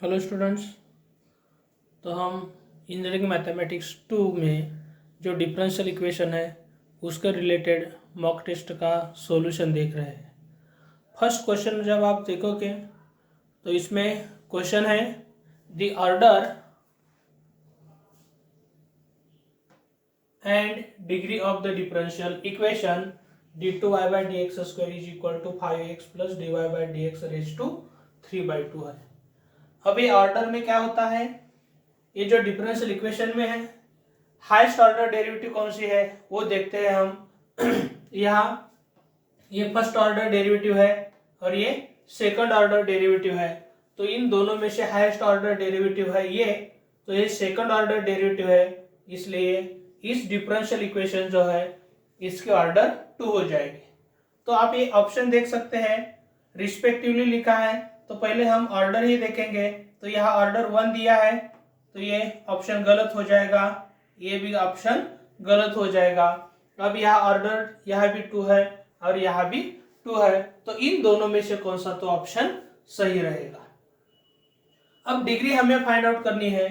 Hello students. तो हम engineering mathematics 2 में जो डिफरेंशियल इक्वेशन है उसके रिलेटेड मॉक टेस्ट का सॉल्यूशन देख रहे हैं। फर्स्ट क्वेश्चन जब आप देखोगे तो इसमें क्वेश्चन है the order and degree of the differential equation d2y/dx² is equal to 5x plus dy/dx raise to 3/2 है। अब ये ऑर्डर में क्या होता है, ये जो डिफरेंशियल इक्वेशन में है हाईएस्ट ऑर्डर डेरिवेटिव कौन सी है वो देखते हैं हम। यहाँ ये फर्स्ट ऑर्डर डेरिवेटिव है और ये सेकंड ऑर्डर डेरिवेटिव है, तो इन दोनों में से हाईएस्ट ऑर्डर डेरिवेटिव है ये, तो ये सेकंड ऑर्डर डेरिवेटिव है, इसलिए इस डिफरेंशियल इक्वेशन जो है इसके ऑर्डर 2 हो जाएगी। तो आप ये ऑप्शन देख सकते हैं रिस्पेक्टिवली लिखा है, तो पहले हम ऑर्डर ही देखेंगे। तो यहाँ ऑर्डर 1 दिया है तो ये ऑप्शन गलत हो जाएगा, ये भी ऑप्शन गलत हो जाएगा। अब यहाँ ऑर्डर यहाँ भी 2 है और यहाँ भी 2 है, तो इन दोनों में से कौन सा तो ऑप्शन सही रहेगा। अब डिग्री हमें फाइंड आउट करनी है,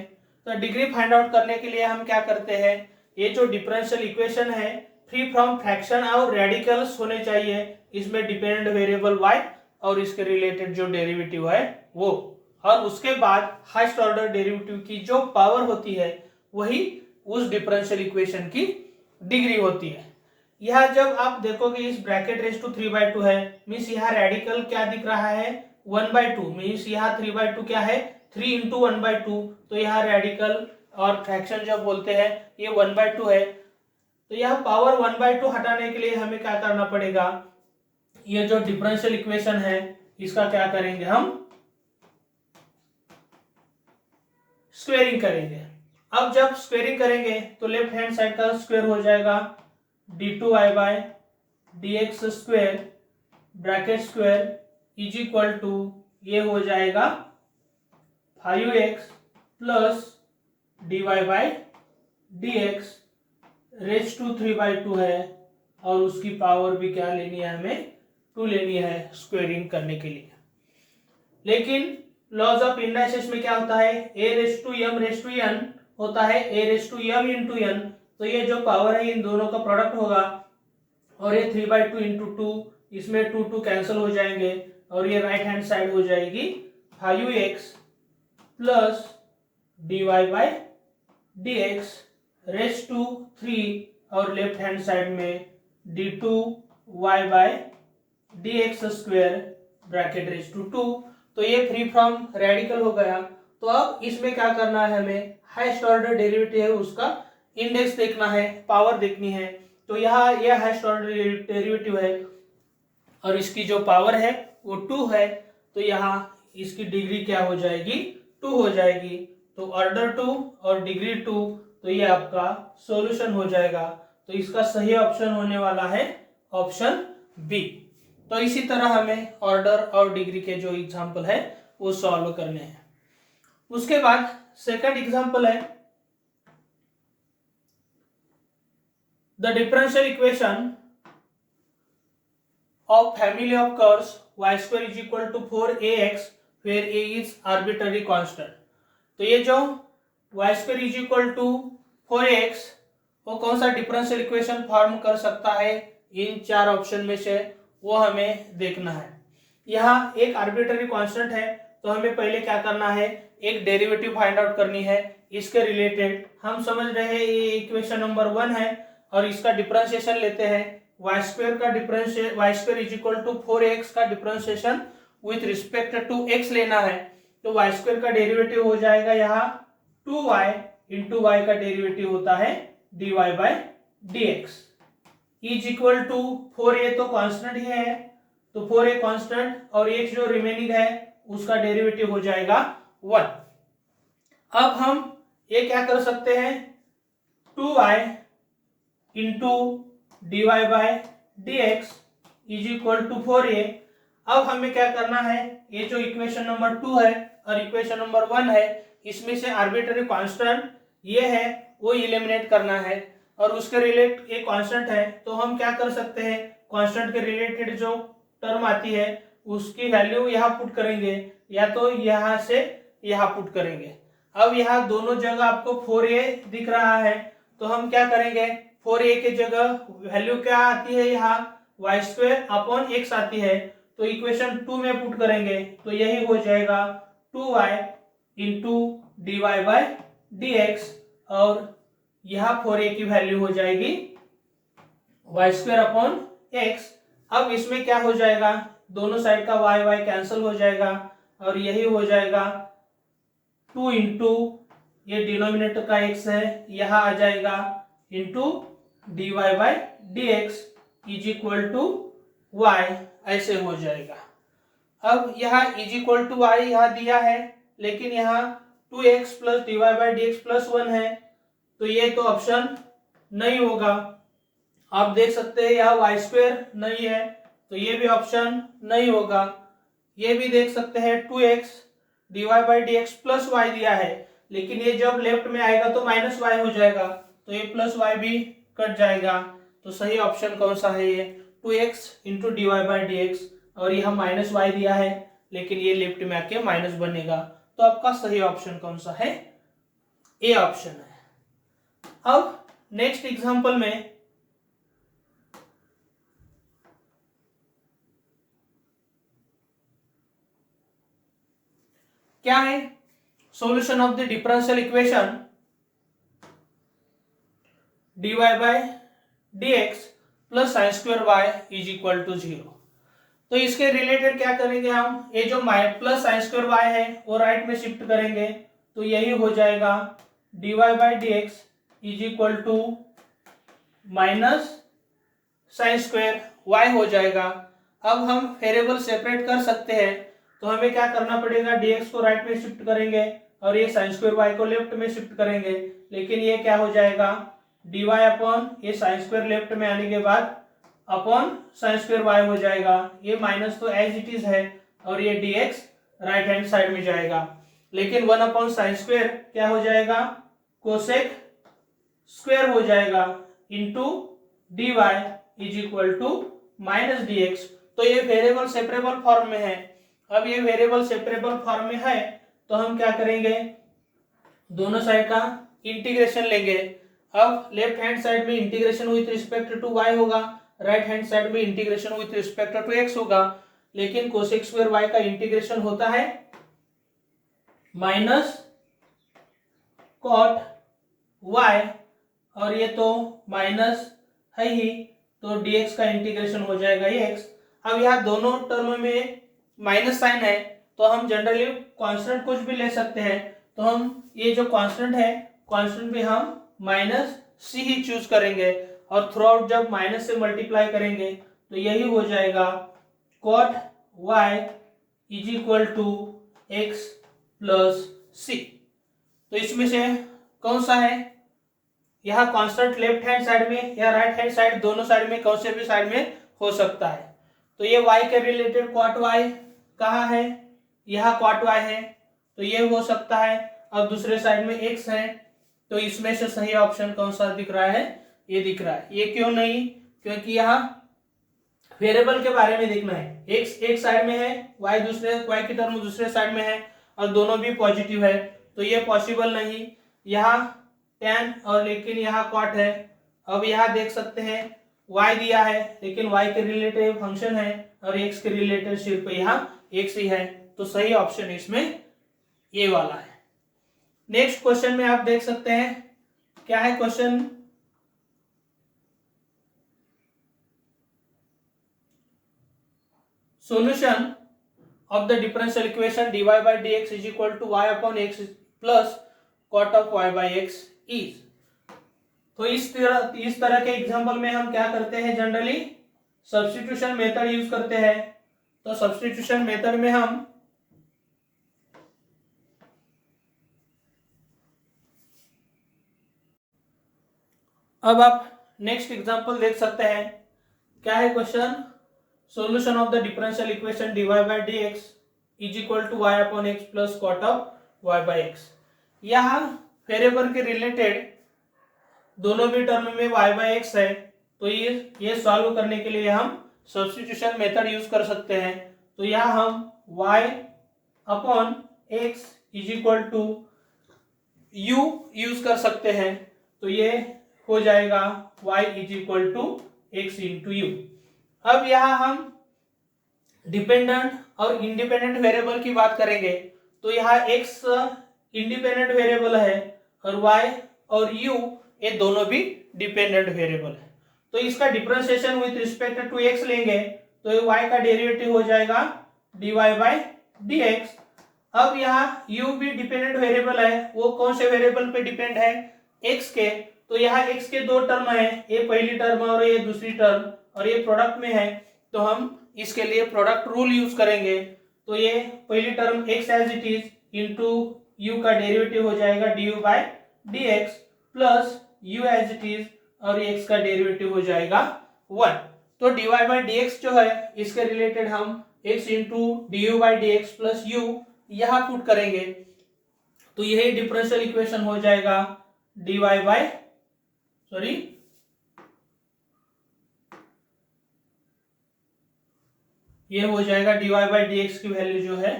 तो डिग्री फाइंड आउट करने के लिए हम क्या करते हैं, ये जो डिफरेंशियल इक्वेशन है फ्री फ्रॉम फ्रैक्शन और रेडिकल्स होने चाहिए, इसमें डिपेंडेंट वेरिएबल y और इसके रिलेटेड जो डेरिवेटिव है वो, और उसके बाद हाईएस्ट ऑर्डर डेरिवेटिव की जो पावर होती है वही उस डिफरेंशियल इक्वेशन की डिग्री होती है। यह जब आप देखोगे इस ब्रैकेट रेज टू 3/2 है, मीन्स यहाँ रेडिकल क्या दिख रहा है 1/2, मीन्स यहाँ 3/2 क्या है 3 इंटू 1/2, तो यहाँ रेडिकल और फ्रैक्शन जब बोलते हैं ये 1/2 है, तो यह पावर 1/2 हटाने के लिए हमें क्या करना पड़ेगा, ये जो डिफरेंशियल इक्वेशन है इसका क्या करेंगे हम स्क्वेयरिंग करेंगे। अब जब स्क्वेयरिंग करेंगे तो लेफ्ट हैंड साइड का स्क्वायर हो जाएगा d2y/dx² bracket square is equal to ये हो जाएगा 5x plus dy/dx raise to 3/2 है, और उसकी पावर भी क्या लेनी है हमें 2 लेनी है स्क्वेयरिंग करने के लिए। लेकिन लॉज ऑफ इंडाइसेस में क्या होता है a⁻m⁻n होता है a⁻m इंटू n, तो ये जो पावर है इन दोनों का प्रोडक्ट होगा, और ये 3/2 इंटू 2, इसमें 2 कैंसिल हो जाएंगे और ये राइट हैंड साइड हो जाएगी 5x plus dy/dx raise to 3, और लेफ्ट हैंड साइड में d2y/dx² ब्रैकेट रेज टू 2, तो ये फ्री फ्रॉम रेडिकल हो गया। तो अब इसमें क्या करना है, हमें हाईएस्ट ऑर्डर डेरिवेटिव है उसका इंडेक्स देखना है, पावर देखनी है। तो यहाँ यह हाईएस्ट ऑर्डर डेरिवेटिव है और इसकी जो पावर है वो 2 है, तो यहाँ इसकी डिग्री क्या हो जाएगी 2 हो जाएगी, तो ऑर्डर 2 और डिग्री 2, तो ये आपका सॉल्यूशन हो जाएगा। तो इसका सही ऑप्शन होने वाला है ऑप्शन बी। तो इसी तरह हमें ऑर्डर और डिग्री के जो एग्जाम्पल है वो सॉल्व करने हैं। उसके बाद सेकंड एग्जाम्पल है the differential equation of family of curves y² is equal to 4ax where a is arbitrary constant. तो ये जो y² is equal to 4ax वो कौन सा डिफरेंशियल इक्वेशन फॉर्म कर सकता है इन 4 ऑप्शन में से, वो हमें देखना है। यहाँ एक आर्बिट्ररी कांस्टेंट है, तो हमें पहले क्या करना है, एक डेरिवेटिव फाइंड आउट करनी है। इसके रिलेटेड हम समझ रहे हैं ये इक्वेशन नंबर 1 है और इसका डिफरेंशिएशन लेते हैं। y² का differentiation y² is equal to 4x का differentiation with respect to x लेना है, तो y² का डेरिवेटिव हो जाएगा यहाँ 2y इंटू y का डेरिवेटिव होता है dy/dx is equal to 4a तो कांस्टेंट ही है, तो 4a कांस्टेंट और x जो रिमेनिंग है उसका डेरिवेटिव हो जाएगा 1। अब हम ये क्या कर सकते हैं 2y into dy/dx is equal to 4a। अब हमें क्या करना है, ये जो इक्वेशन नंबर 2 है और इक्वेशन नंबर 1 है इसमें से आर्बिट्ररी कांस्टेंट ये है वो एलिमिनेट करना है, और उसके रिलेट एक कांस्टेंट है, तो हम क्या कर सकते हैं कांस्टेंट के रिलेटेड जो टर्म आती है उसकी वैल्यू यहाँ पुट करेंगे, या तो यहाँ से यहाँ पुट करेंगे। अब यहाँ दोनों जगह आपको 4a दिख रहा है, तो हम क्या करेंगे, 4a की जगह वैल्यू क्या आती है, यहाँ y² x आती है, तो इक्वेशन 2 में पुट करेंगे तो यही हो जाएगा 2y इंटू dy/dx, और यहाँ 4a की वैल्यू हो जाएगी y²/x। अब इसमें क्या हो जाएगा, दोनों साइड का y कैंसिल हो जाएगा और यही हो जाएगा 2 इंटू ये डिनोमिनेटर का x है, यहाँ आ जाएगा into dy/dx is equal to y, ऐसे हो जाएगा। अब यहाँ इज इक्वल टू y यहाँ दिया है, लेकिन यहाँ 2x प्लस dy/dx प्लस 1 है, तो ये तो ऑप्शन नहीं होगा। आप देख सकते हैं यहाँ y² नहीं है, तो ये भी ऑप्शन नहीं होगा। ये भी देख सकते हैं 2x dy/dx प्लस y दिया है, लेकिन ये जब लेफ्ट में आएगा तो माइनस y हो जाएगा, तो ये प्लस y भी कट जाएगा। तो सही ऑप्शन कौन सा है, ये 2x इंटू dy/dx, और यह माइनस y दिया है, लेकिन ये लेफ्ट में आके माइनस बनेगा। तो आपका सही ऑप्शन कौन सा है, ए ऑप्शन है। अब नेक्स्ट एग्जांपल में क्या है, solution of the differential equation dy/dx plus sin² is equal to 0। तो इसके रिलेटेड क्या करेंगे हम, ये जो प्लस sin² है वो राइट में शिफ्ट करेंगे, तो यही हो जाएगा dy/dx is equal to minus sin² हो जाएगा। अब हम वेरिएबल सेपरेट कर सकते हैं, तो हमें क्या करना पड़ेगा, dx को राइट में शिफ्ट करेंगे और ये sin² को लेफ्ट में शिफ्ट करेंगे, लेकिन ये क्या हो जाएगा dy अपॉन ये sin² लेफ्ट में आने के बाद अपॉन sin² हो जाएगा। ये माइनस तो एज इट इज है, और ये dx राइट हैंड साइड में जाएगा, लेकिन 1 अपॉन sin² क्या हो जाएगा, कोसेक स्क्वायर हो जाएगा into dy is equal to minus dx। तो ये वेरिएबल सेपरेबल फॉर्म में है। अब ये वेरिएबल सेपरेबल फॉर्म में है, तो हम क्या करेंगे, दोनों साइड का इंटीग्रेशन लेंगे। अब लेफ्ट हैंड साइड में integration with respect to y होगा, राइट हैंड साइड में integration with respect to x होगा, लेकिन कोसेक स्क्वायर y का इंटीग्रेशन होता है माइनस कॉट y, और ये तो माइनस है ही, तो dx का इंटीग्रेशन हो जाएगा x। अब यहाँ दोनों टर्म में माइनस साइन है, तो हम जनरली कांस्टेंट कुछ भी ले सकते हैं, तो हम ये जो कांस्टेंट है, कांस्टेंट पे हम माइनस सी ही चूज करेंगे, और थ्रू आउट जब माइनस से मल्टीप्लाई करेंगे तो यही हो जाएगा cot y is equal to x plus c. तो इसमें से कौन सा है, यहाँ कांस्टेंट लेफ्ट हैंड साइड में या राइट हैंड साइड, दोनों साइड में कौन से भी साइड में हो सकता है। तो ये y के रिलेटेड कॉट y कहाँ है, यहाँ कॉट y है, तो ये हो सकता है। और दूसरे साइड में x है, तो इसमें से सही ऑप्शन कौन सा दिख रहा है, ये दिख रहा है। ये क्यों नहीं, क्योंकि यहाँ वेरिएबल के बारे में देखना है, x एक साइड में है, y की टर्म दूसरे साइड में है, और दोनों भी पॉजिटिव है, तो ये पॉसिबल नहीं। यहाँ tan और लेकिन यहाँ कॉट है। अब यहाँ देख सकते हैं y दिया है, लेकिन y के रिलेटेड फंक्शन है और x के रिलेटेड सिर्फ यहाँ x ही है, तो सही ऑप्शन इसमें ये वाला है। नेक्स्ट क्वेश्चन में आप देख सकते हैं क्या है question, solution of the differential equation dy/dx is equal to y upon x plus cot of y/x is. तो इस तरह के एग्जांपल में हम क्या करते हैं, जनरली सब्स्टिट्यूशन मेथड यूज करते हैं। तो सब्स्टिट्यूशन मेथड में हम अब आप नेक्स्ट एग्जांपल देख सकते हैं, क्या है question, solution of the differential equation dy/dx is equal to y upon x plus cot of y/x। यहाँ वेरिएबल के रिलेटेड दोनों भी टर्म में y/x है, तो ये सॉल्व करने के लिए हम सब्स्टिट्यूशन मेथड यूज कर सकते हैं। तो यहाँ हम y upon x is equal to u use कर सकते हैं, तो ये हो जाएगा y is equal to x into U. अब यहाँ हम डिपेंडेंट और इंडिपेंडेंट वेरिएबल की बात करेंगे, तो यहाँ x इंडिपेंडेंट वेरिएबल है और y और u ये दोनों भी डिपेंडेंट वेरिएबल है। तो इसका differentiation with respect to x लेंगे तो y का डेरिवेटिव हो जाएगा dy बाई dx। अब यहाँ u भी डिपेंडेंट वेरिएबल है, वो कौन से वेरिएबल पे डिपेंड है, x के। तो यहाँ x के दो टर्म है, ये पहली टर्म और ये दूसरी टर्म, और ये प्रोडक्ट में है, तो हम इसके लिए प्रोडक्ट रूल यूज करेंगे। तो ये पहली term x as it is into u का डेरिवेटिव हो जाएगा du by dx plus u as it is और x का डेरिवेटिव हो जाएगा 1। तो dy बाई dx जो है इसके रिलेटेड हम x into du by dx plus u यहाँ पुट करेंगे, तो यही डिफरेंशियल इक्वेशन हो जाएगा dy बाई ये हो जाएगा dy बाई dx की वैल्यू जो है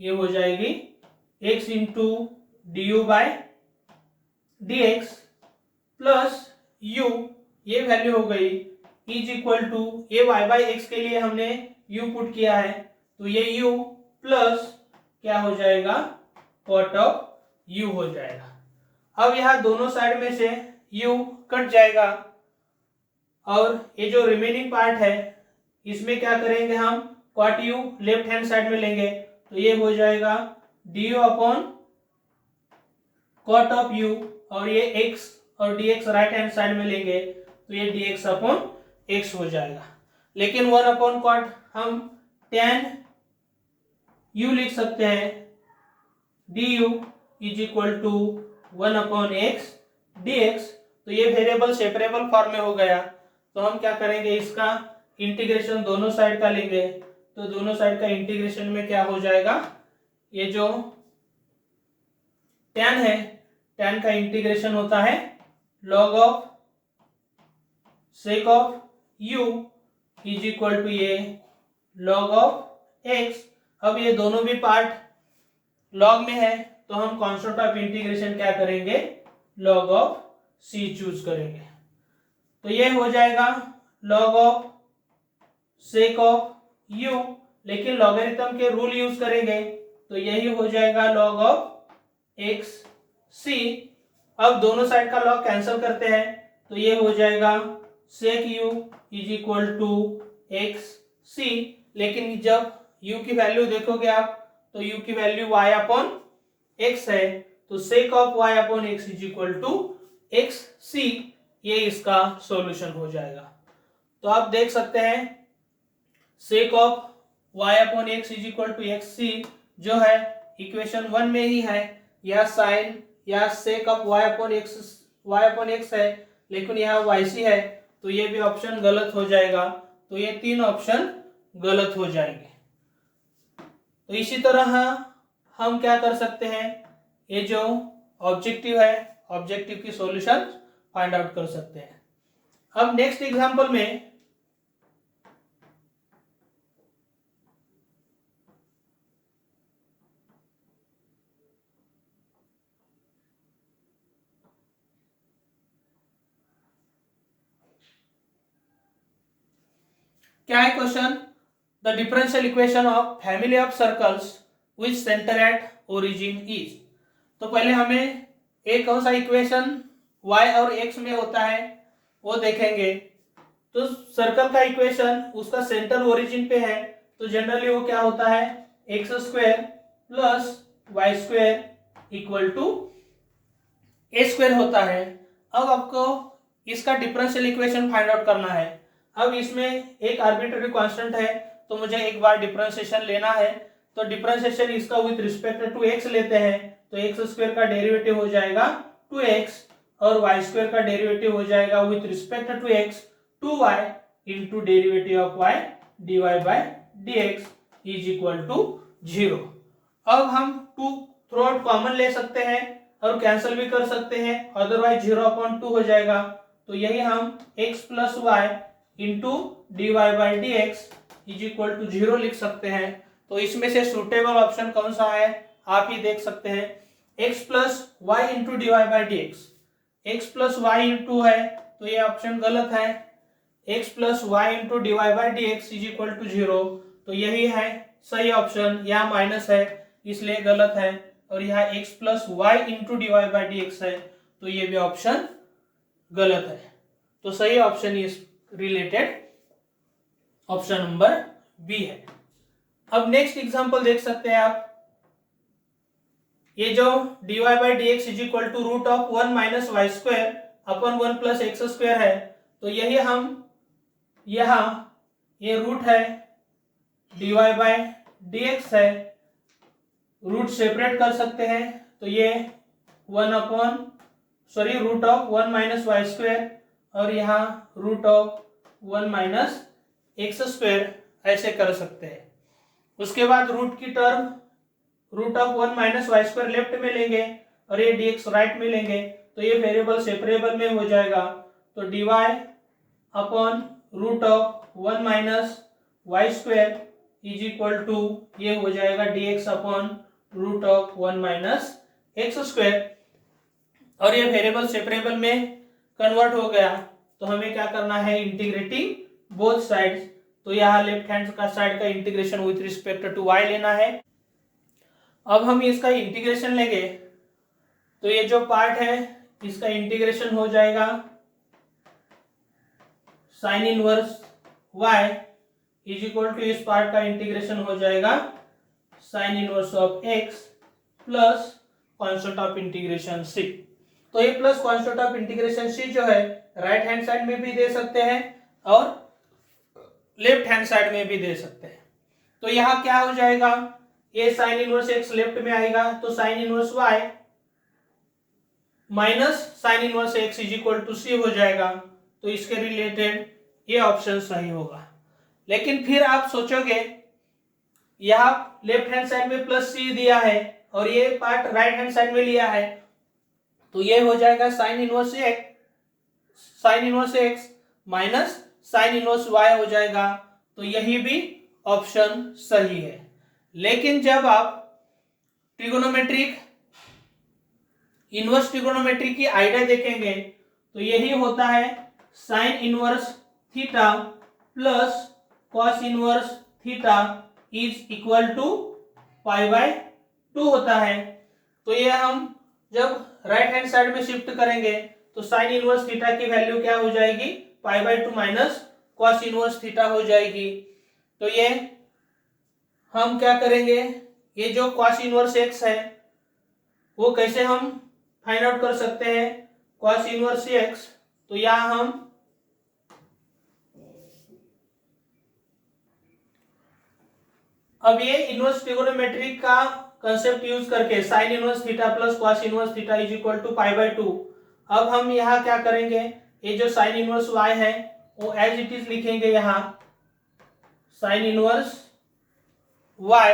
ये हो जाएगी x into du by dx plus u, ये वैल्यू हो गई इज इक्वल टू ये y बाई x के लिए हमने u पुट किया है, तो ये u प्लस क्या हो जाएगा कॉट ऑफ u हो जाएगा। अब यहाँ दोनों साइड में से u कट जाएगा और ये जो रिमेनिंग पार्ट है इसमें क्या करेंगे हम cot u left hand side में लेंगे, तो ये हो जाएगा du upon cot of u और ये x और dx राइट हैंड साइड में लेंगे, तो ये dx अपॉन x हो जाएगा। लेकिन 1 अपॉन कॉट हम tan u लिख सकते हैं, du is equal to 1 upon x dx। तो ये वेरिएबल सेपरेबल फॉर्म में हो गया, तो हम क्या करेंगे इसका इंटीग्रेशन दोनों साइड का लेंगे, तो दोनों साइड का इंटीग्रेशन में क्या हो जाएगा, ये जो tan है tan का इंटीग्रेशन होता है log of sec of u is equal to ये log ऑफ x। अब ये दोनों भी पार्ट log में है, तो हम कांस्टेंट ऑफ इंटीग्रेशन क्या करेंगे log ऑफ c चूज करेंगे, तो ये हो जाएगा log of sec of u, लेकिन लॉगरिथम के रूल यूज करेंगे, तो यही हो जाएगा log ऑफ x c। अब दोनों साइड का log कैंसिल करते हैं, तो ये हो जाएगा sec u is equal to x c। लेकिन जब u की वैल्यू देखोगे आप तो u की वैल्यू y अपॉन x है, तो sec of y upon x is equal to x c, ये इसका सॉल्यूशन हो जाएगा। तो आप देख सकते हैं sec of y upon x is equal to x c जो है इक्वेशन 1 में ही है, यह साइन या sec of y upon x है, लेकिन यहाँ yc है, तो ये भी ऑप्शन गलत हो जाएगा, तो ये तीन ऑप्शन गलत हो जाएंगे। तो इसी तरह हम क्या कर सकते हैं, ये जो ऑब्जेक्टिव है ऑब्जेक्टिव की सॉल्यूशन फाइंड आउट कर सकते हैं। अब नेक्स्ट एग्जांपल में क्या है question, the differential equation of family of circles which centre at origin is. तो पहले हमें एक कौन सा इक्वेशन y और x में होता है वो देखेंगे। तो सर्कल का इक्वेशन उसका सेंटर ओरिजिन पे है, तो जनरली वो क्या होता है X square plus Y square equal to A square होता है। अब आपको इसका डिफरेंशियल इक्वेशन फाइंड आउट करना है। अब इसमें एक आर्बिट्ररी कांस्टेंट है, तो मुझे एक बार डिफरेंशिएशन लेना है, तो डिफरेंशिएशन इसका विथ रिस्पेक्ट टू x लेते हैं, तो एक्स स्क्वायर का डेरिवेटिव हो जाएगा 2x और वाई स्क्वायर का डेरिवेटिव हो जाएगा with respect to x 2y into derivative of y dy by dx is equal to 0। अब हम 2 थ्रू आउट कॉमन ले सकते हैं और कैंसिल भी कर सकते हैं, अदरवाइज 0/2 हो जाएगा, तो यही हम x plus Y into dy by dx is equal to 0 लिख सकते हैं। तो इसमें से सुटेबल ऑप्शन कौन सा है, आप ही देख सकते हैं, x plus Y into D Y by D X, X plus Y into है तो ये ऑप्शन गलत है, x plus Y into D Y by D X is equal to 0, तो यही है सही ऑप्शन। यहाँ माइनस है इसलिए गलत है, और यहाँ x plus Y into D Y by D X है तो ये भी ऑप्शन गलत है। तो सही ऑप्शन इस रिलेटेड ऑप्शन नंबर बी है। अब नेक्स्ट एग्जांपल देख सकते हैं आप, ये जो dy by D X is equal to root of 1 minus Y square upon 1 plus x square है, तो यही हम यहाँ ये रूट है dy बाई डी एक्स है, रूट सेपरेट कर सकते हैं, तो ये root of 1 minus Y square और यहाँ root of 1 minus x square ऐसे कर सकते हैं। उसके बाद रूट की term root of 1 minus Y square left में लेंगे और ये dx राइट में लेंगे, तो ये वेरिएबल सेपरेबल में हो जाएगा, तो dy upon root of 1 minus Y square is equal to ये हो जाएगा dx upon root of 1 minus x square, और ये वेरिएबल सेपरेबल में कन्वर्ट हो गया, तो हमें क्या करना है, इंटीग्रेटिंग बोथ साइड्स, तो यहाँ लेफ्ट हैंड का साइड का integration with respect to y लेना है। अब हम इसका इंटीग्रेशन लेंगे, तो ये जो पार्ट है इसका इंटीग्रेशन हो जाएगा sine inverse y is equal to इस पार्ट का इंटीग्रेशन हो जाएगा sine inverse of x plus constant of integration c। तो ये plus constant of integration c जो है राइट हैंड साइड में भी दे सकते हैं और लेफ्ट हैंड साइड में भी दे सकते हैं। तो यहाँ क्या हो जाएगा, ये साइन इनवर्स x लेफ्ट में आएगा तो sine inverse y minus sine inverse x is equal to c हो जाएगा, तो इसके रिलेटेड ये ऑप्शन सही होगा। लेकिन फिर आप सोचोगे यहाँ लेफ्ट हैंड साइड में प्लस c दिया है और ये पार्ट राइट हैंड साइड में लिया है, तो ये हो जाएगा sine inverse x minus sine inverse y हो जाएगा, तो यही भी ऑप्शन सही है। लेकिन जब आप ट्रिगोनोमेट्रिक इनवर्स ट्रिगोनोमेट्री की आइडिया देखेंगे तो यही होता है sine inverse theta plus cos inverse theta is equal to pi by 2 होता है। तो ये हम जब राइट हैंड साइड में शिफ्ट करेंगे तो साइन इनवर्स थीटा की वैल्यू क्या हो जाएगी, pi by 2 minus cos inverse theta हो जाएगी। तो ये हम क्या करेंगे, ये जो कॉस इनवर्स x है वो कैसे हम फाइंड आउट कर सकते हैं, कॉस इनवर्स x, तो यहाँ हम अब ये इनवर्स ट्रिगोनोमेट्री का कंसेप्ट यूज करके sine inverse theta plus cos inverse theta is equal to pi by 2, अब हम यहाँ क्या करेंगे, ये जो साइन इनवर्स y है वो एज इट इज लिखेंगे, यहाँ sine inverse y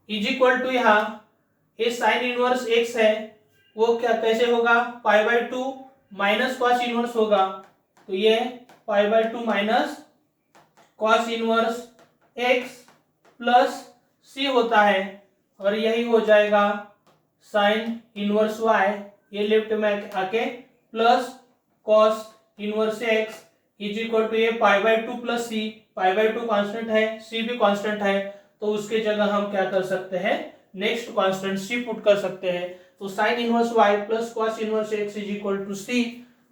is equal to यहाँ ये साइन इनवर्स x है वो क्या कैसे होगा, pi by 2 minus cos inverse होगा, तो ये pi by 2 minus cos inverse x plus c होता है, और यही हो जाएगा साइन इनवर्स y, ये लेफ्ट में आके plus cos inverse x is equal to ये pi by 2 plus c, pi by 2 constant है, c भी कांस्टेंट है, तो उसके जगह हम क्या कर सकते हैं, नेक्स्ट कांस्टेंट c पुट कर सकते हैं, तो sine inverse y plus cos inverse x is equal to c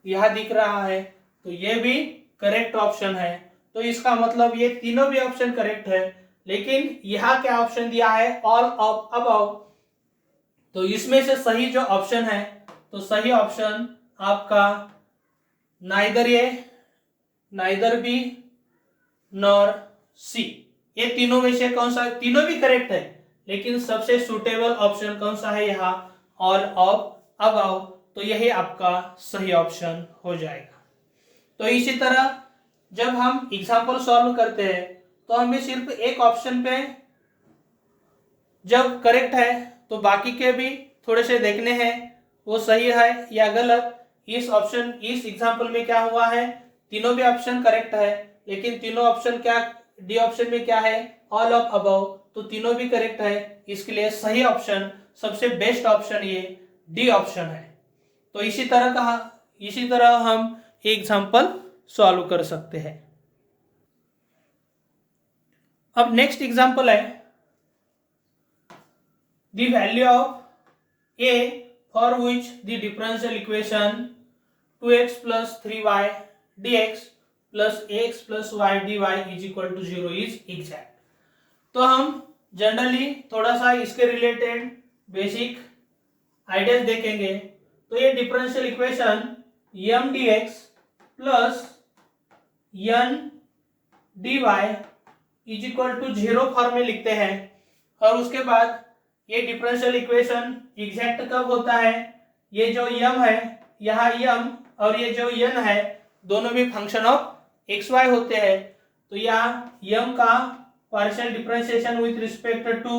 यह दिख रहा है, तो ये भी करेक्ट ऑप्शन है। तो इसका मतलब ये तीनों भी ऑप्शन करेक्ट है, लेकिन यहाँ क्या ऑप्शन दिया है, ऑल ऑफ अबव, तो इसमें से सही जो ऑप्शन है, तो सही ऑप्शन आपका नाइदर बी नॉर सी, ये तीनों में से कौन सा, तीनों भी करेक्ट है लेकिन सबसे सुटेबल ऑप्शन कौन सा है, यहाँ ऑल ऑफ अबव, तो यही आपका सही ऑप्शन हो जाएगा। तो इसी तरह जब हम एग्जाम्पल सॉल्व करते हैं तो हमें सिर्फ एक ऑप्शन पे जब करेक्ट है तो बाकी के भी थोड़े से देखने हैं वो सही है या गलत। इस एग्जाम्पल में क्या हुआ है, तीनों भी ऑप्शन करेक्ट है, लेकिन तीनों ऑप्शन क्या, डी ऑप्शन में क्या है, ऑल ऑफ अबव, तो तीनों भी करेक्ट है। इसके लिए सही ऑप्शन, सबसे बेस्ट ऑप्शन ये डी ऑप्शन है। तो इसी तरह हम एग्जाम्पल सॉल्व कर सकते हैं। अब नेक्स्ट एग्जाम्पल है, the value of A for which the differential equation 2x plus 3y dx plus ax plus y dy is equal to 0 is exact। तो हम जनरली थोड़ा सा इसके रिलेटेड बेसिक आइडियाज देखेंगे। तो ये differential equation m dx plus n dy is equal to 0 form में लिखते हैं। और उसके बाद ये डिफरेंशियल इक्वेशन एग्जैक्ट कब होता है, ये जो m है, यहाँ m और ये जो n है, दोनों भी फंक्शन ऑफ एक्स वाई होते हैं। तो यहाँ m का partial differentiation with respect to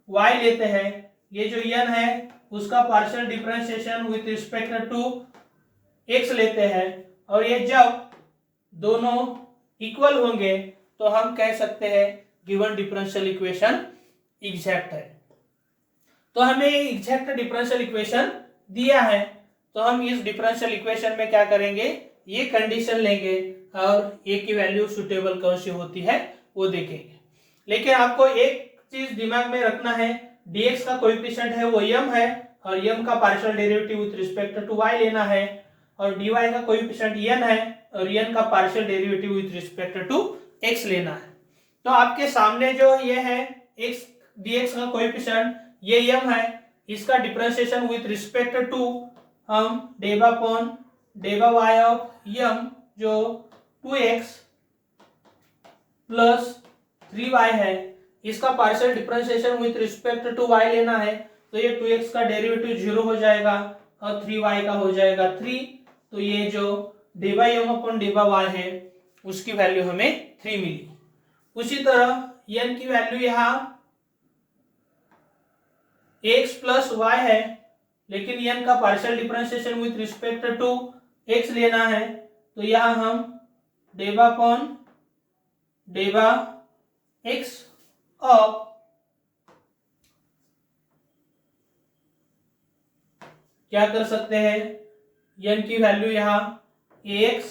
y लेते हैं, ये जो n है उसका partial differentiation with respect to x लेते हैं। और ये जब दोनों इक्वल होंगे तो हम कह सकते हैं गिवन डिफरेंशियल इक्वेशन एग्जैक्ट है। तो हमें एग्जैक्ट डिफरेंशियल इक्वेशन दिया है, तो हम इस डिफरेंशियल इक्वेशन में क्या करेंगे, ये कंडीशन लेंगे और ए की वैल्यू सुटेबल कौन सी होती है वो देखेंगे। लेकिन आपको एक चीज दिमाग में रखना है, dx का कोएफिशिएंट है वो m है और m का partial derivative with respect to y लेना है, और dy का कोएफिशिएंट n है और n का partial derivative with respect to x लेना है। तो आपके सामने जो ये है x dx का कोएफिशिएंट ये m है, इसका डिफरेंशिएशन विद रिस्पेक्ट टू हम डेवा अपॉन डेवा y ऑफ m जो 2x प्लस 3y है, इसका partial differentiation with respect to y लेना है। तो ये 2x का डेरिवेटिव 0 हो जाएगा और 3y का हो जाएगा 3। तो ये जो डेवा m अपॉन डेवा y है उसकी वैल्यू हमें 3 मिली। उसी तरह n की वैल्यू यहाँ x प्लस y है, लेकिन n का partial differentiation with respect to x लेना है। तो यहाँ हम डेवा अपॉन डेवा x ऑफ क्या कर सकते हैं, n की वैल्यू यहाँ ax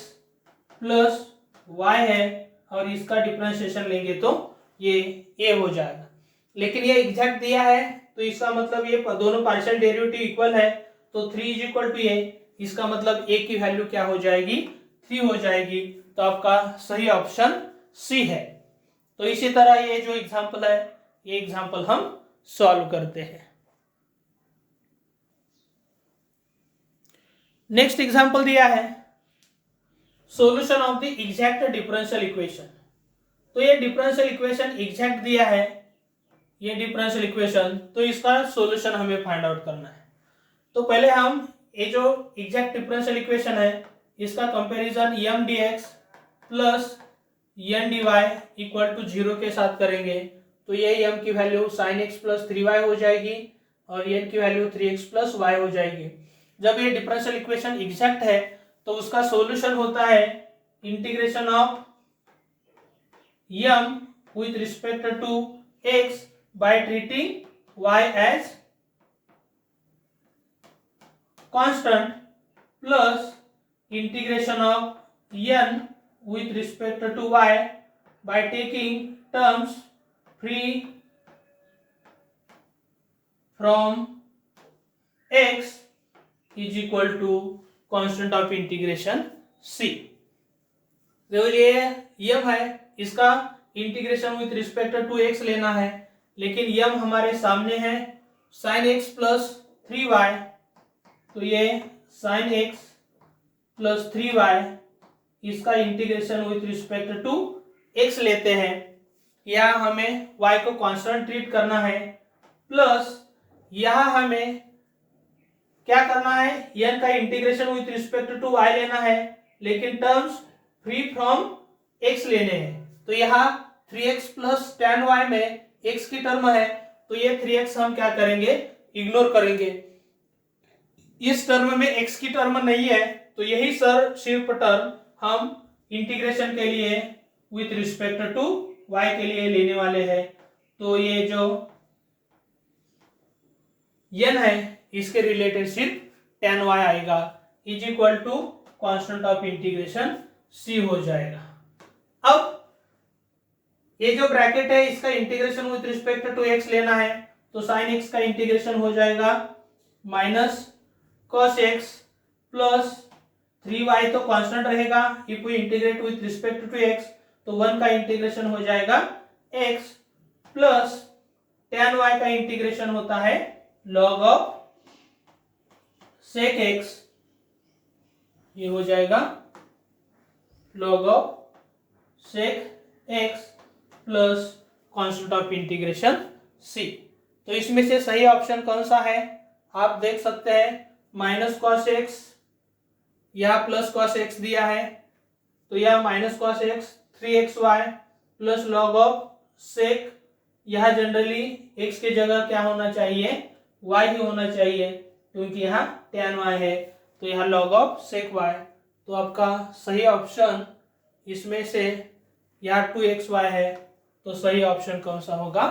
प्लस y है और इसका डिफरेंशिएशन लेंगे तो ये a हो जाएगा। लेकिन ये एग्जैक्ट दिया है तो इसका मतलब ये दोनों पार्शियल डेरिवेटिव इक्वल है, तो 3 इज इक्वल टू a, इसका मतलब a की वैल्यू क्या हो जाएगी, 3 हो जाएगी। तो आपका सही ऑप्शन सी है। तो इसी तरह ये जो एग्जांपल है ये एग्जांपल हम सॉल्व करते हैं। नेक्स्ट एग्जांपल दिया है solution of the exact differential equation. तो ये डिफरेंशियल इक्वेशन एग्जैक्ट दिया है, ये डिफरेंशियल इक्वेशन, तो इसका सॉल्यूशन हमें फाइंड आउट करना है। तो पहले हम ये जो एग्जैक्ट डिफरेंशियल इक्वेशन है इसका comparison m dx plus n dy equal to 0 के साथ करेंगे। तो ये m की value sin x plus 3y हो जाएगी और n की वैल्यू 3x प्लस y हो जाएगी। जब ये डिफरेंशियल इक्वेशन एग्जैक्ट है तो उसका सॉल्यूशन होता है integration of m with respect to x by treating y as constant plus integration of n with respect to y by taking terms free from x is equal to constant of integration c। तो ये m है, इसका integration with respect to x लेना है, लेकिन m हमारे सामने है sin x प्लस 3y। तो ये sin x प्लस 3y इसका integration with respect to x लेते हैं, यहाँ हमें y को कांस्टेंट ट्रीट करना है, प्लस यहाँ हमें क्या करना है, n का integration with respect to y लेना है, लेकिन टर्म्स फ्री फ्रॉम x लेने हैं। तो यहाँ 3x प्लस tan y में x की टर्म है, तो ये 3x हम क्या करेंगे, इग्नोर करेंगे। इस टर्म में x की टर्म नहीं है तो यही सिर्फ टर्म हम इंटीग्रेशन के लिए विथ रिस्पेक्ट टू y के लिए लेने वाले हैं। तो ये जो n है इसके रिलेटेड सिर्फ tan y आएगा, is equal to constant of integration c हो जाएगा। अब ये जो ब्रैकेट है इसका integration with respect to x लेना है, तो साइन x का इंटीग्रेशन हो जाएगा minus cos x plus 3y तो कांस्टेंट रहेगा, if we integrate with respect to x तो 1 का इंटीग्रेशन हो जाएगा x प्लस tan y का इंटीग्रेशन होता है log ऑफ sec x, ये हो जाएगा log of sec x plus constant of integration c। तो इसमें से सही ऑप्शन कौन सा है आप देख सकते हैं, माइनस कॉस एक्स, यहाँ प्लस कॉस एक्स दिया है तो यह minus cos x 3xy plus log of sec, यह जनरली x की जगह क्या होना चाहिए y ही होना चाहिए क्योंकि यहाँ tan y है, तो यहाँ लॉग ऑफ सेक y। तो आपका सही ऑप्शन इसमें से यहाँ 2xy है, तो सही ऑप्शन कौन सा होगा,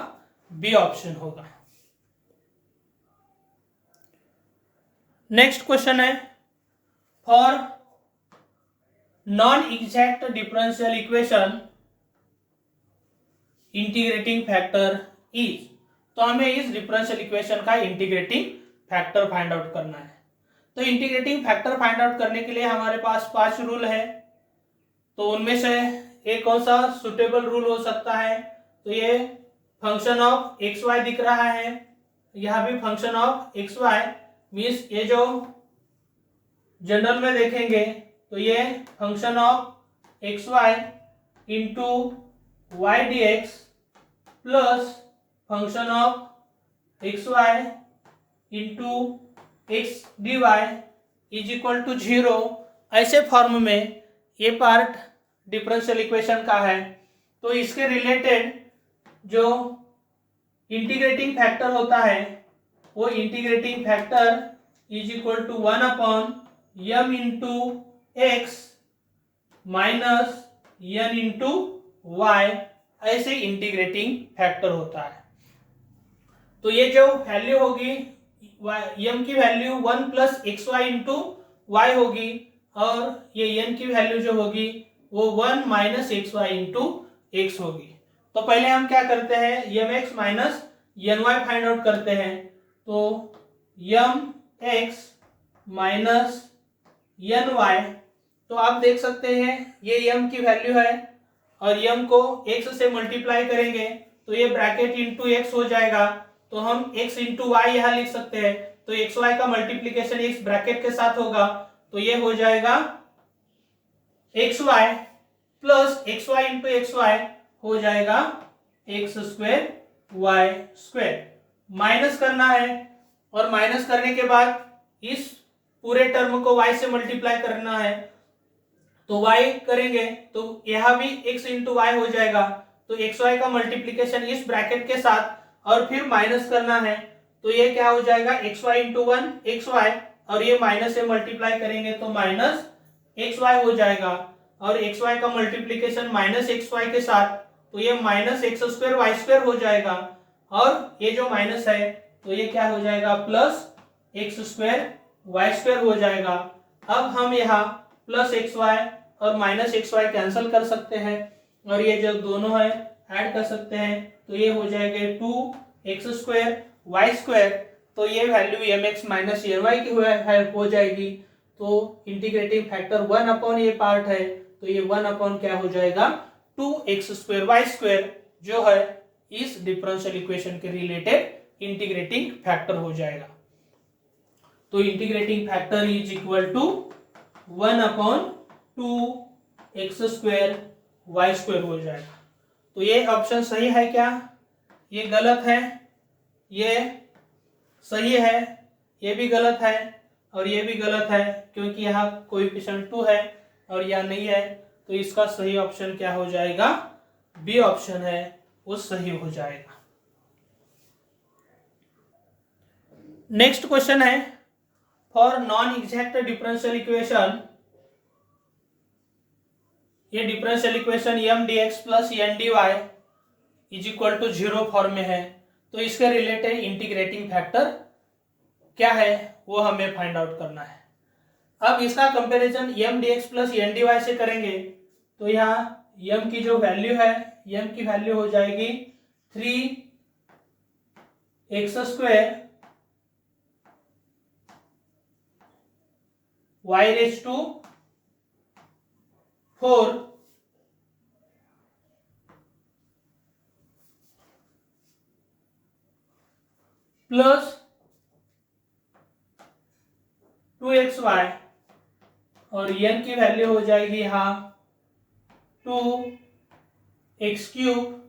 बी ऑप्शन होगा। नेक्स्ट क्वेश्चन है, for non exact differential equation integrating factor is, तो हमें इस डिफरेंशियल इक्वेशन का इंटीग्रेटिंग फैक्टर फाइंड आउट करना है। तो इंटीग्रेटिंग फैक्टर फाइंड आउट करने के लिए हमारे पास 5 रूल है, तो उनमें से एक कौन सा सुटेबल रूल हो सकता है, तो ये फंक्शन ऑफ एक्स वाई दिख रहा है, यह भी function of x y means ये जो जनरल में देखेंगे तो ये function of x y into y d x plus function of x y into x d Y is equal to 0। ऐसे फॉर्म में ये पार्ट डिफरेंशियल इक्वेशन का है, तो इसके रिलेटेड जो इंटीग्रेटिंग फैक्टर होता है वो integrating factor is equal to 1 upon m into x minus n into y, ऐसे इंटीग्रेटिंग फैक्टर होता है। तो ये जो वैल्यू होगी m की value 1 plus x y into y होगी और ये n की वैल्यू जो होगी वो 1 minus x y into x होगी। तो पहले हम क्या करते हैं, m x minus n y find out करते हैं, तो m x minus n y, तो आप देख सकते हैं ये m की वैल्यू है और m को x से मल्टीप्लाई करेंगे तो ये ब्रैकेट इंटू एक्स हो जाएगा, तो हम x इंटू वाई यहाँ लिख सकते हैं, तो एक्स वाई का मल्टीप्लीकेशन इस ब्रैकेट के साथ होगा, तो ये हो जाएगा x y plus x y into x y हो जाएगा x square y square, minus करना है और माइनस करने के बाद इस पूरे टर्म को y से मल्टीप्लाई करना है, तो y करेंगे तो यह भी x इंटू वाई हो जाएगा, तो एक्स वाई का मल्टीप्लीकेशन इस ब्रैकेट के साथ और फिर माइनस करना है, तो ये क्या हो जाएगा x y into 1 x y और ये माइनस से मल्टीप्लाई करेंगे तो माइनस एक्स वाई हो जाएगा और एक्स वाई का मल्टीप्लीकेशन माइनस एक्स वाई के साथ, तो ये minus x square y square हो जाएगा और ये जो माइनस है तो ये क्या हो जाएगा plus x square y square हो जाएगा। अब हम यहाँ प्लस एक्स वाई और माइनस एक्स वाई कैंसिल कर सकते हैं और ये जो दोनों है ऐड कर सकते हैं, तो ये हो जाएगा 2 एक्स स्क्वायर वाई स्क्वायर, तो ये value m x minus n y की हो जाएगी, तो इंटीग्रेटिंग फैक्टर 1 अपॉन ये पार्ट है, तो ये 1 अपॉन क्या हो जाएगा 2 एक्स स्क्वायर वाई स्क्वायर जो है इस डिफरेंशियल इक्वेशन के रिलेटेड इंटीग्रेटिंग फैक्टर हो जाएगा। तो integrating factor is equal to 1 upon 2 x square y square हो जाएगा। तो ये ऑप्शन सही है क्या, ये गलत है, ये सही है, ये भी गलत है और ये भी गलत है क्योंकि यहाँ कोएफिशिएंट 2 है और यह नहीं है, तो इसका सही ऑप्शन क्या हो जाएगा, बी ऑप्शन है वो सही हो जाएगा। नेक्स्ट क्वेश्चन है, for non exact differential equation, ये differential equation M D x plus N D Y is equal to 0 form में है, तो इसके रिलेटेड इंटीग्रेटिंग फैक्टर क्या है वो हमें फाइंड आउट करना है। अब इसका comparison m dx plus n dy से करेंगे, तो यहाँ m की जो वैल्यू है, m की वैल्यू हो जाएगी 3x square y raise to 4 plus 2xy, और n की वैल्यू हो जाएगी यहाँ 2x cube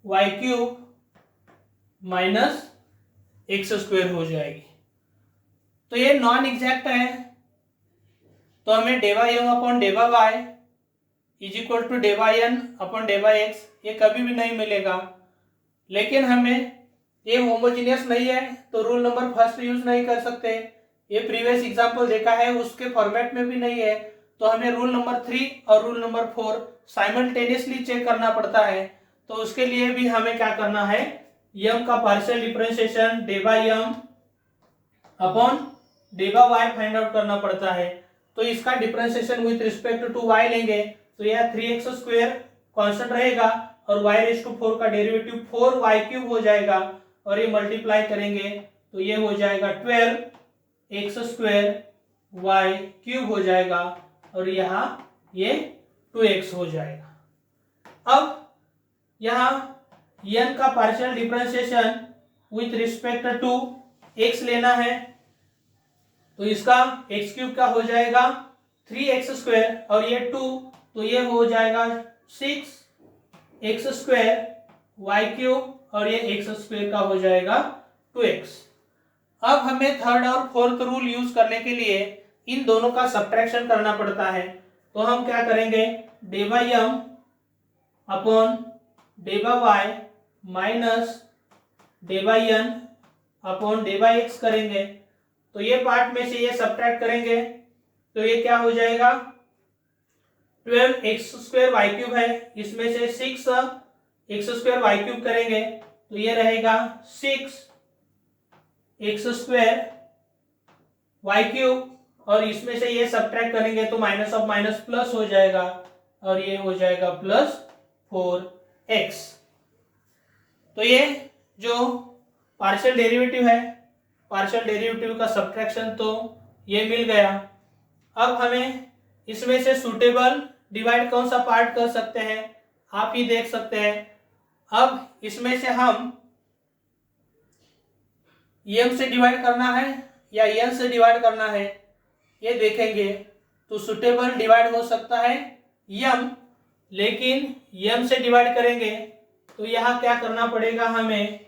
y cube minus x square हो जाएगी। तो ये नॉन एग्जैक्ट है, तो हमें डेवा यम अपॉन डेवा वाई इज इक्वल टू डेवा एन अपॉन डेवा एक्स ये कभी भी नहीं मिलेगा। लेकिन हमें ये होमोजीनियस नहीं है तो रूल नंबर फर्स्ट यूज नहीं कर सकते। ये प्रीवियस एग्जांपल देखा है उसके फॉर्मेट में भी नहीं है, तो हमें रूल नंबर 3 और रूल नंबर 4 साइमल्टेनियसली चेक करना पड़ता है। तो उसके लिए भी हमें क्या करना है, यम का पार्शियल डिफरेंशिएशन डेवा यम अपॉन डेवा वाई फाइंड आउट करना पड़ता है। तो इसका differentiation with respect to y लेंगे, तो यह 3x स्क्वायर कांस्टेंट रहेगा और y रेज टू 4 का डेरिवेटिव 4y क्यूब हो जाएगा, और ये मल्टीप्लाई करेंगे तो ये हो जाएगा 12x स्क्वायर y क्यूब हो जाएगा, और यहाँ ये 2x हो जाएगा। अब यहाँ n का partial differentiation with respect to x लेना है, तो इसका x क्यूब का हो जाएगा 3x स्क्वायर और ये 2, तो ये हो जाएगा 6x स्क्वायर y क्यूब और ये x स्क्वायर का हो जाएगा 2x। अब हमें थर्ड और फोर्थ रूल यूज करने के लिए इन दोनों का सब्ट्रैक्शन करना पड़ता है। तो हम क्या करेंगे, डेवा यम अपॉन डेवा वाई माइनस डेवा एन अपॉन डेवा एक्स करेंगे। तो ये पार्ट में से ये सब्ट्रैक्ट करेंगे तो ये क्या हो जाएगा, 12x स्क्वायर वाई क्यूब है, इसमें से 6x स्क्वायर वाई क्यूब करेंगे तो ये रहेगा 6x स्क्वायर वाई क्यूब, और इसमें से ये सब्ट्रैक्ट करेंगे तो माइनस ऑफ माइनस प्लस हो जाएगा और ये हो जाएगा प्लस 4x। तो ये जो पार्शियल डेरिवेटिव है, पार्शियल डेरिवेटिव का सब्ट्रैक्शन तो ये मिल गया। अब हमें इसमें से सुटेबल डिवाइड कौन सा पार्ट कर सकते हैं, आप ही देख सकते हैं। अब इसमें से हम m से डिवाइड करना है या n से डिवाइड करना है ये देखेंगे। तो सुटेबल डिवाइड हो सकता है m, लेकिन m से डिवाइड करेंगे तो यहाँ क्या करना पड़ेगा हमें,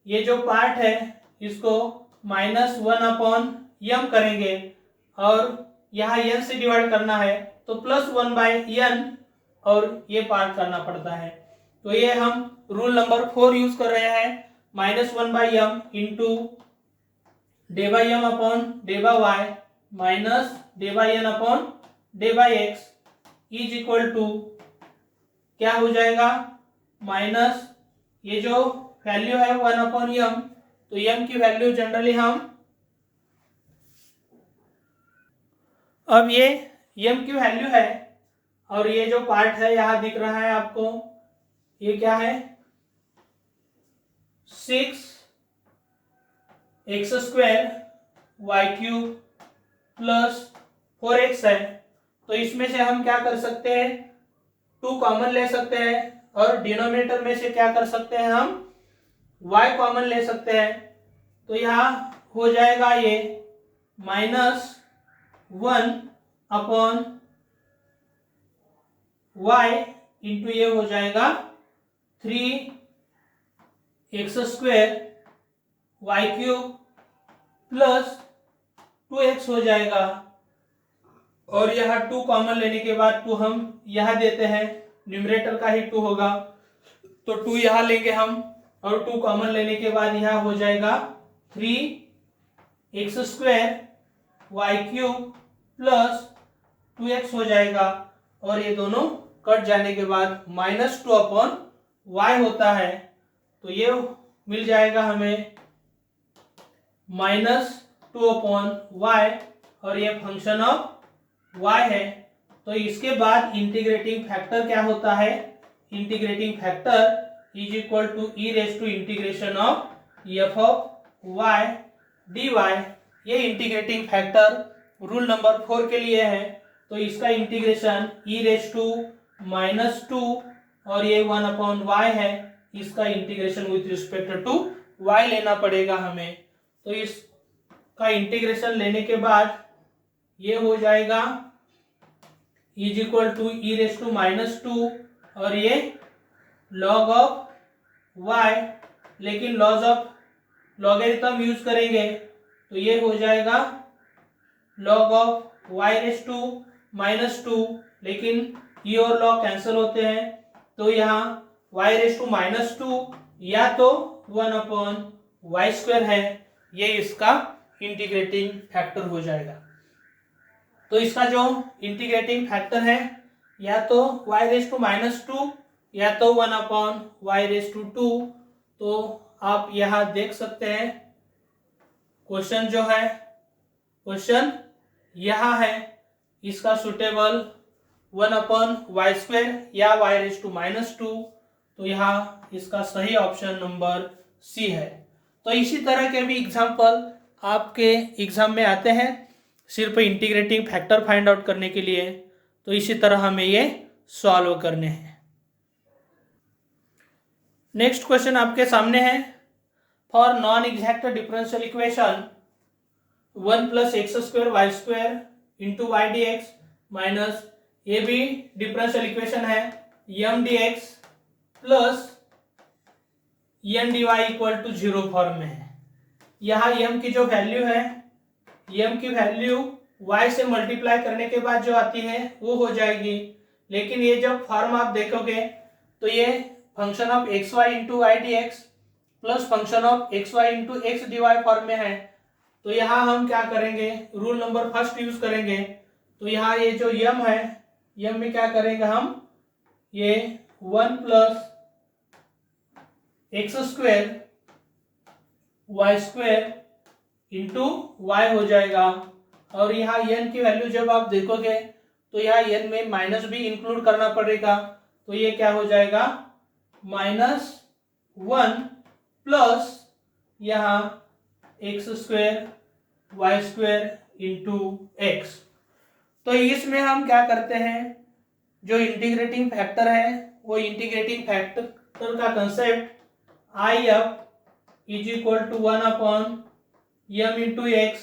ये जो पार्ट है इसको -1 अपॉन m करेंगे और यहाँ n से डिवाइड करना है तो +1/n और ये पार्ट करना पड़ता है। तो ये हम रूल नंबर 4 यूज कर रहे हैं, -1/m इंटू डेवा m अपॉन डेवा y माइनस डेवा n अपॉन डेवा x इज इक्वल टू क्या हो जाएगा, माइनस ये जो वैल्यू है 1 अपॉन m, तो m की वैल्यू जनरली हम, अब ये m की वैल्यू है और ये जो पार्ट है यहां दिख रहा है आपको, ये क्या है 6x square Y cube plus 4x है। तो इसमें से हम क्या कर सकते हैं, 2 कॉमन ले सकते हैं और डिनोमिनेटर में से क्या कर सकते हैं, हम y कॉमन ले सकते हैं। तो यहाँ हो जाएगा ये -1 अपॉन y इंटू ये हो जाएगा 3x square Y cube plus 2x हो जाएगा, और यहाँ 2 कॉमन लेने के बाद 2 हम यहाँ देते हैं, न्यूमरेटर का ही 2 होगा तो 2 यहाँ लेंगे हम, और 2 कॉमन लेने के बाद यहाँ हो जाएगा 3x square Y cube plus 2x हो जाएगा, और ये दोनों कट जाने के बाद -2/y होता है, तो ये मिल जाएगा हमें -2/y, और ये फंक्शन ऑफ y है। तो इसके बाद इंटीग्रेटिंग फैक्टर क्या होता है, integrating factor is equal to e raise to integration of f of y dy। ये इंटीग्रेटिंग फैक्टर रूल नंबर 4 के लिए है, तो इसका इंटीग्रेशन ई रेज टू -2 और ये 1/y है, इसका integration with respect to y लेना पड़ेगा हमें। तो इसका इंटीग्रेशन लेने के बाद ये हो जाएगा is equal to e raise to -2 और ये log ऑफ y, लेकिन लॉगरिथम यूज करेंगे तो ये हो जाएगा log of y raise to -2, लेकिन ये और log कैंसिल होते हैं, तो यहाँ y रेज टू -2 या तो 1/y² है, ये इसका इंटीग्रेटिंग फैक्टर हो जाएगा। तो इसका जो इंटीग्रेटिंग फैक्टर है या तो y रेज टू -2 या तो 1/y²। तो आप यहाँ देख सकते हैं क्वेश्चन जो है, क्वेश्चन यहाँ है, इसका सुटेबल 1/y² या y रेज टू -2, तो यहाँ इसका सही ऑप्शन नंबर सी है। तो इसी तरह के भी एग्जाम्पल आपके एग्जाम में आते हैं सिर्फ इंटीग्रेटिंग फैक्टर फाइंड आउट करने के लिए, तो इसी तरह हमें ये सॉल्व करने हैं। नेक्स्ट क्वेश्चन आपके सामने है, for non exact differential equation 1 + x² y² इंटू y dx माइनस, ये भी डिफरेंशियल इक्वेशन है, m dx plus n dy equal to 0 form में है। यहाँ m की जो वैल्यू है, m की वैल्यू y से मल्टीप्लाई करने के बाद जो आती है वो हो जाएगी, लेकिन ये जब फॉर्म आप देखोगे तो ये function of xy into y dx plus function of xy into x dy form में है। तो यहाँ हम क्या करेंगे, रूल नंबर फर्स्ट यूज करेंगे। तो यहाँ ये जो m है, m में क्या करेंगे हम, ये 1 + x² y² इंटू y हो जाएगा, और यहाँ n की वैल्यू जब आप देखोगे तो यहाँ n में माइनस भी इंक्लूड करना पड़ेगा, तो ये क्या हो जाएगा -1 प्लस यहाँ x² y² इंटू x। तो इसमें हम क्या करते हैं, जो इंटीग्रेटिंग फैक्टर है वो इंटीग्रेटिंग फैक्टर का concept IF is equal to 1/m into x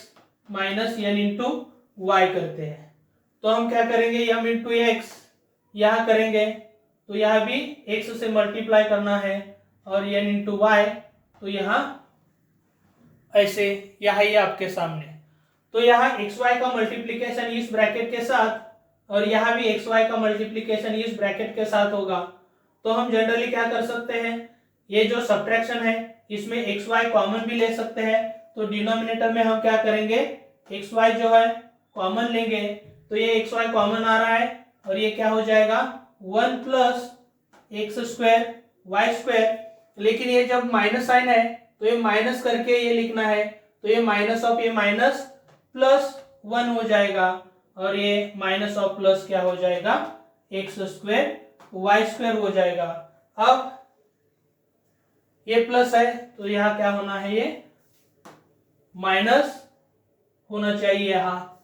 minus n into y करते हैं। तो हम क्या करेंगे, m इंटू x यहाँ करेंगे, तो यहाँ भी x से मल्टीप्लाई करना है, और n इंटू y, तो यहाँ ऐसे, यहाँ ये आपके सामने। तो यहाँ xy का मल्टीप्लीकेशन इस ब्रैकेट के साथ, और यहाँ भी xy का मल्टीप्लीकेशन इस ब्रैकेट के साथ होगा। तो हम जनरली क्या कर सकते हैं, ये जो सब्ट्रैक्शन है इसमें xy कॉमन भी ले सकते हैं, तो डिनोमिनेटर में हम क्या करेंगे, xy जो है कॉमन लेंगे, तो ये xy कॉमन आ रहा है, और ये क्या हो जाएगा 1 + x² y², लेकिन ये जब माइनस साइन है तो ये माइनस करके ये लिखना है, तो ये माइनस ऑफ ये माइनस प्लस 1 हो जाएगा, और ये माइनस ऑफ प्लस क्या हो जाएगा x² y² हो जाएगा। अब ये प्लस है तो यहाँ क्या होना है, ये माइनस होना चाहिए यहाँ,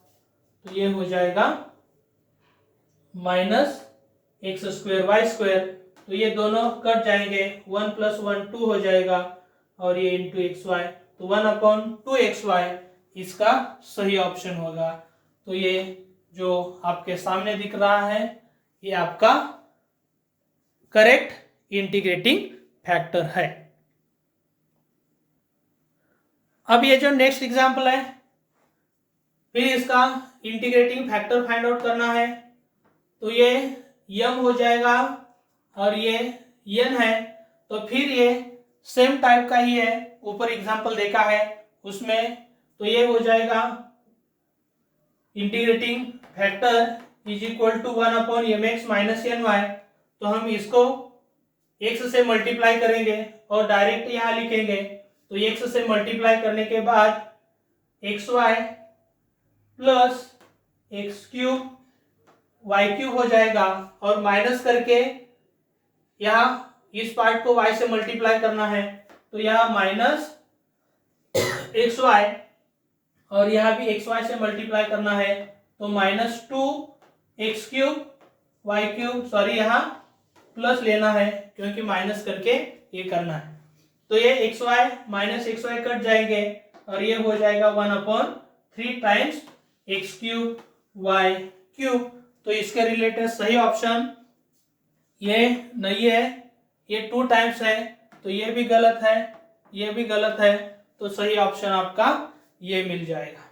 तो ये हो जाएगा -x² y², तो ये दोनों कट जाएंगे, 1 + 1 2 हो जाएगा, और ये इंटू xy, तो 1/2xy इसका सही ऑप्शन होगा। तो ये जो आपके सामने दिख रहा है ये आपका करेक्ट इंटीग्रेटिंग फैक्टर है। अब ये जो नेक्स्ट एग्जांपल है, फिर इसका इंटीग्रेटिंग फैक्टर फाइंड आउट करना है, तो ये m हो जाएगा और ये n है, तो फिर ये सेम टाइप का ही है, ऊपर एग्जांपल देखा है उसमें, तो ये हो जाएगा integrating factor is equal to 1/mx minus ny, तो हम इसको x से मल्टीप्लाई करेंगे और डायरेक्ट यहाँ लिखेंगे। तो x से मल्टीप्लाई करने के बाद xy plus x cube y cube हो जाएगा, और माइनस करके यहाँ इस पार्ट को y से मल्टीप्लाई करना है, तो यहाँ माइनस एक्स वाई, और यहाँ भी एक्स वाई से मल्टीप्लाई करना है, तो minus 2x cube y cube, sorry यहाँ प्लस लेना है क्योंकि माइनस करके ये करना है। तो ये x y minus x y cut जाएंगे और ये हो जाएगा 1/3 times x cube y cube. तो इसके रिलेटेड सही ऑप्शन ये नहीं है, ये 2 टाइम्स है, तो ये भी गलत है, ये भी गलत है, तो सही ऑप्शन आपका ये मिल जाएगा।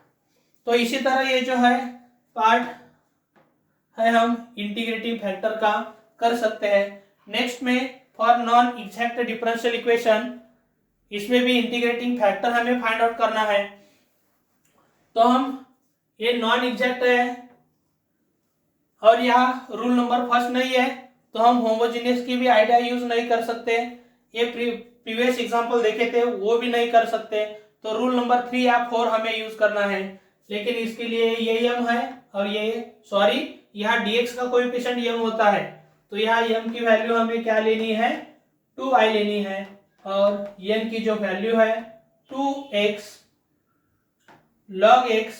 तो इसी तरह ये जो है पार्ट है हम इंटीग्रेटिंग फैक्टर का कर सकते हैं। नेक्स्ट में for non exact differential equation, इसमें भी इंटीग्रेटिंग फैक्टर हमें फाइंड आउट करना है। तो हम ये नॉन एग्जैक्ट है और यहाँ रूल नंबर फर्स्ट नहीं है, तो हम होमोजेनियस की भी आइडिया यूज नहीं कर सकते। ये प्रीवियस एग्जांपल देखे थे वो भी नहीं कर सकते, तो रूल नंबर 3 या 4 हमें यूज करना है। लेकिन इसके लिए ये यम है और ये सॉरी यहाँ dx का कोएफिशिएंट यम होता है, तो यहाँ यम की वैल्यू हमें क्या लेनी है 2y लेनी है, और यन की जो वैल्यू है 2x log x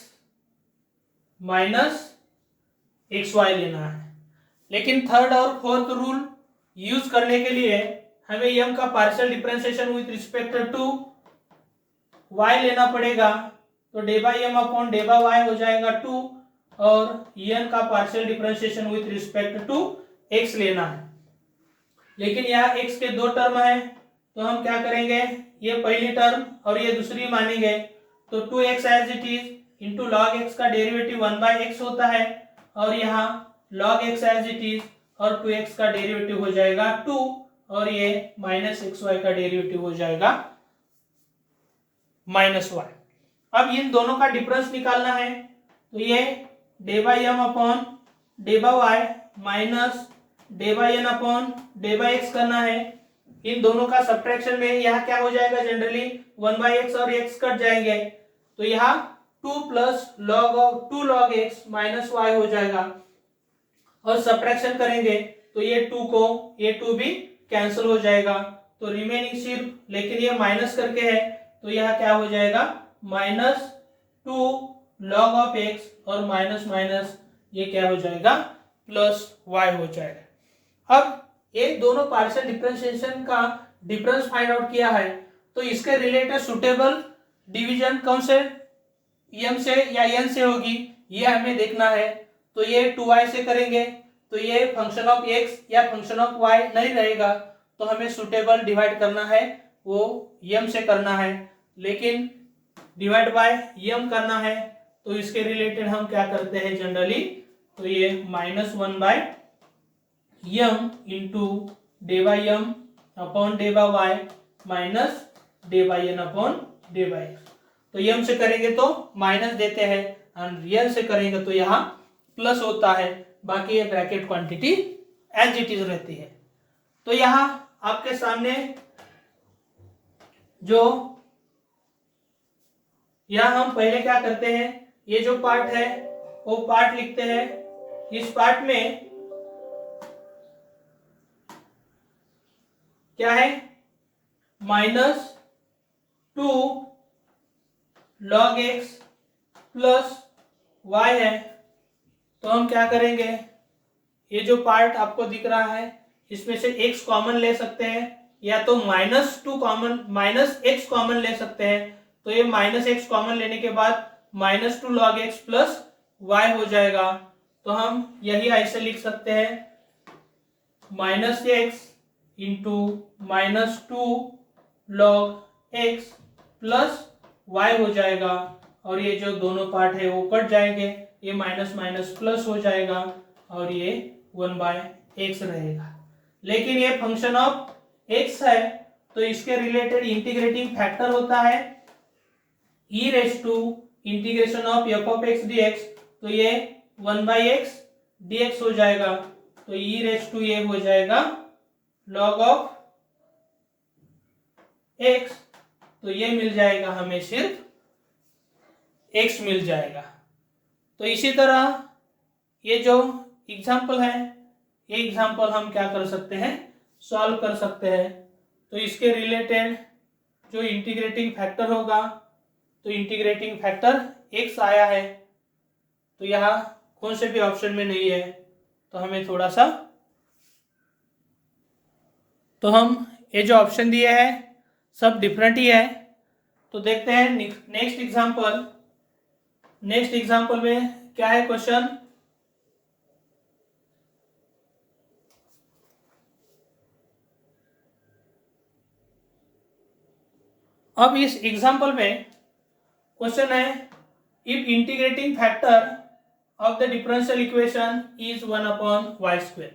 minus xy लेना है। लेकिन थर्ड और फोर्थ रूल यूज करने के लिए हमें यम का partial differentiation with respect to y लेना पड़ेगा, तो d by m upon d by y हो जाएगा 2, और यन का partial differentiation with respect to x लेना है। लेकिन यहाँ x के 2 टर्म है, तो हम क्या करेंगे, ये पहली टर्म और ये दूसरी मानेंगे, तो 2x as it is into log x का डेरिवेटिव 1/x होता है, और यहाँ log x as it is और 2x का डेरिवेटिव हो जाएगा 2, और ये माइनस xy का डेरिवेटिव हो जाएगा माइनस y। अब इन दोनों का डिफरेंस निकालना है, तो ये d by m upon d by y minus d by n upon d by x करना है। इन दोनों का सब्ट्रैक्शन में यहाँ क्या हो जाएगा, जनरली 1/x और x कट जाएंगे, तो यहाँ 2 plus two log x minus y हो जाएगा, और सब्ट्रैक्शन करेंगे तो ये 2 को ये 2 भी कैंसिल हो जाएगा, तो रिमेनिंग सिर्फ, लेकिन ये माइनस करके है तो यह क्या हो जाएगा माइनस 2 log ऑफ x, और माइनस माइनस ये क्या हो जाएगा प्लस y हो जाएगा। अब ये दोनों पार्शियल डिफरेंशिएशन का डिफरेंस फाइंड आउट किया है, तो इसके रिलेटेड सुटेबल डिवीजन कौन से m से या n से होगी ये हमें देखना है। तो ये 2y से करेंगे तो ये फंक्शन ऑफ x या फंक्शन ऑफ y नहीं रहेगा, तो हमें सुटेबल डिवाइड करना है वो m से करना है, लेकिन डिवाइड बाय m करना है, तो इसके रिलेटेड हम क्या करते हैं जनरली, तो ये -1/m into d by m upon d by y minus d by n upon d by x. तो m से करेंगे तो माइनस देते हैं और रियल से करेंगे तो यहाँ प्लस होता है, बाकी ये bracket quantity as it is रहती है। तो यहाँ आपके सामने जो यहाँ हम पहले क्या करते हैं, ये जो पार्ट है वो पार्ट लिखते हैं। इस पार्ट में क्या है -2 log x प्लस y है, तो हम क्या करेंगे, ये जो पार्ट आपको दिख रहा है इसमें से x कॉमन ले सकते हैं, या तो -x कॉमन ले सकते हैं, तो ये -x कॉमन लेने के बाद -2 log x प्लस y हो जाएगा, तो हम यही ऐसे लिख सकते हैं -x into -2 log x plus y हो जाएगा, और ये जो दोनों पार्ट है वो कट जाएंगे, ये माइनस माइनस प्लस हो जाएगा और ये 1/x रहेगा। लेकिन ये फंक्शन ऑफ x है तो इसके रिलेटेड इंटीग्रेटिंग फैक्टर होता है e raise to integration of f of x dx, तो ये 1/x dx हो जाएगा, तो e रेज टू ए हो जाएगा log ऑफ x, तो ये मिल जाएगा हमें सिर्फ x मिल जाएगा। तो इसी तरह ये जो एग्जाम्पल है, ये एग्जाम्पल हम क्या कर सकते हैं, सॉल्व कर सकते हैं। तो इसके रिलेटेड जो इंटीग्रेटिंग फैक्टर होगा, तो इंटीग्रेटिंग फैक्टर x आया है, तो यहाँ कौन से भी ऑप्शन में नहीं है, तो हमें थोड़ा सा, तो हम ये जो ऑप्शन दिए हैं सब डिफरेंट ही है। तो देखते हैं नेक्स्ट एग्जाम्पल। नेक्स्ट एग्जाम्पल में क्या है क्वेश्चन, अब इस एग्जाम्पल में क्वेश्चन है if integrating factor of the differential equation is 1/y²।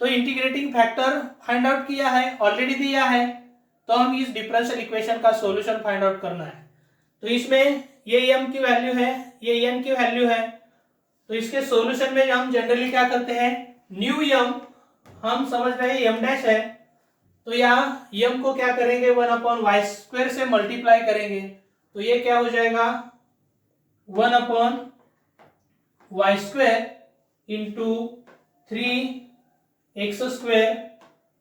तो इंटीग्रेटिंग फैक्टर फाइंड आउट किया है, ऑलरेडी दिया है, तो हम इस डिफरेंशियल इक्वेशन का सॉल्यूशन फाइंड आउट करना है। तो इसमें ये m की वैल्यू है, ये n की वैल्यू है, तो इसके सॉल्यूशन में हम जनरली क्या करते हैं, न्यू m हम समझ रहे हैं m डैश है, तो यहाँ m को क्या करेंगे 1/y² से मल्टीप्लाई करेंगे, तो ये क्या हो जाएगा 1/y² into 3x²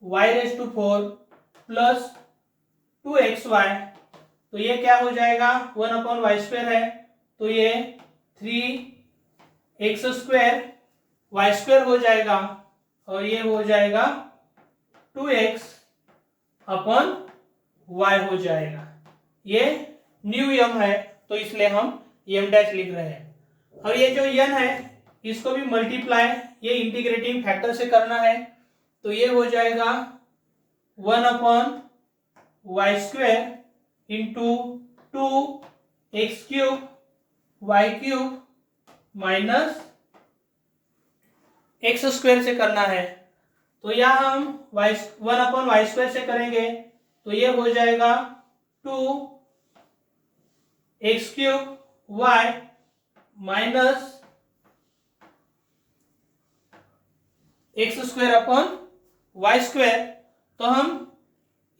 y⁴ plus 2xy, तो ये क्या हो जाएगा 1/y² है, तो ये 3x² y² हो जाएगा, और ये हो जाएगा 2x/y हो जाएगा। ये न्यू m है, तो इसलिए हम m डैश लिख रहे हैं। और ये जो n है इसको भी मल्टीप्लाई ये इंटीग्रेटिंग फैक्टर से करना है, तो ये हो जाएगा 1/y² into 2x³ y³ minus x² से करना है, तो यहाँ हम 1/y² से करेंगे, तो ये हो जाएगा 2x³ y माइनस x²/y²। तो हम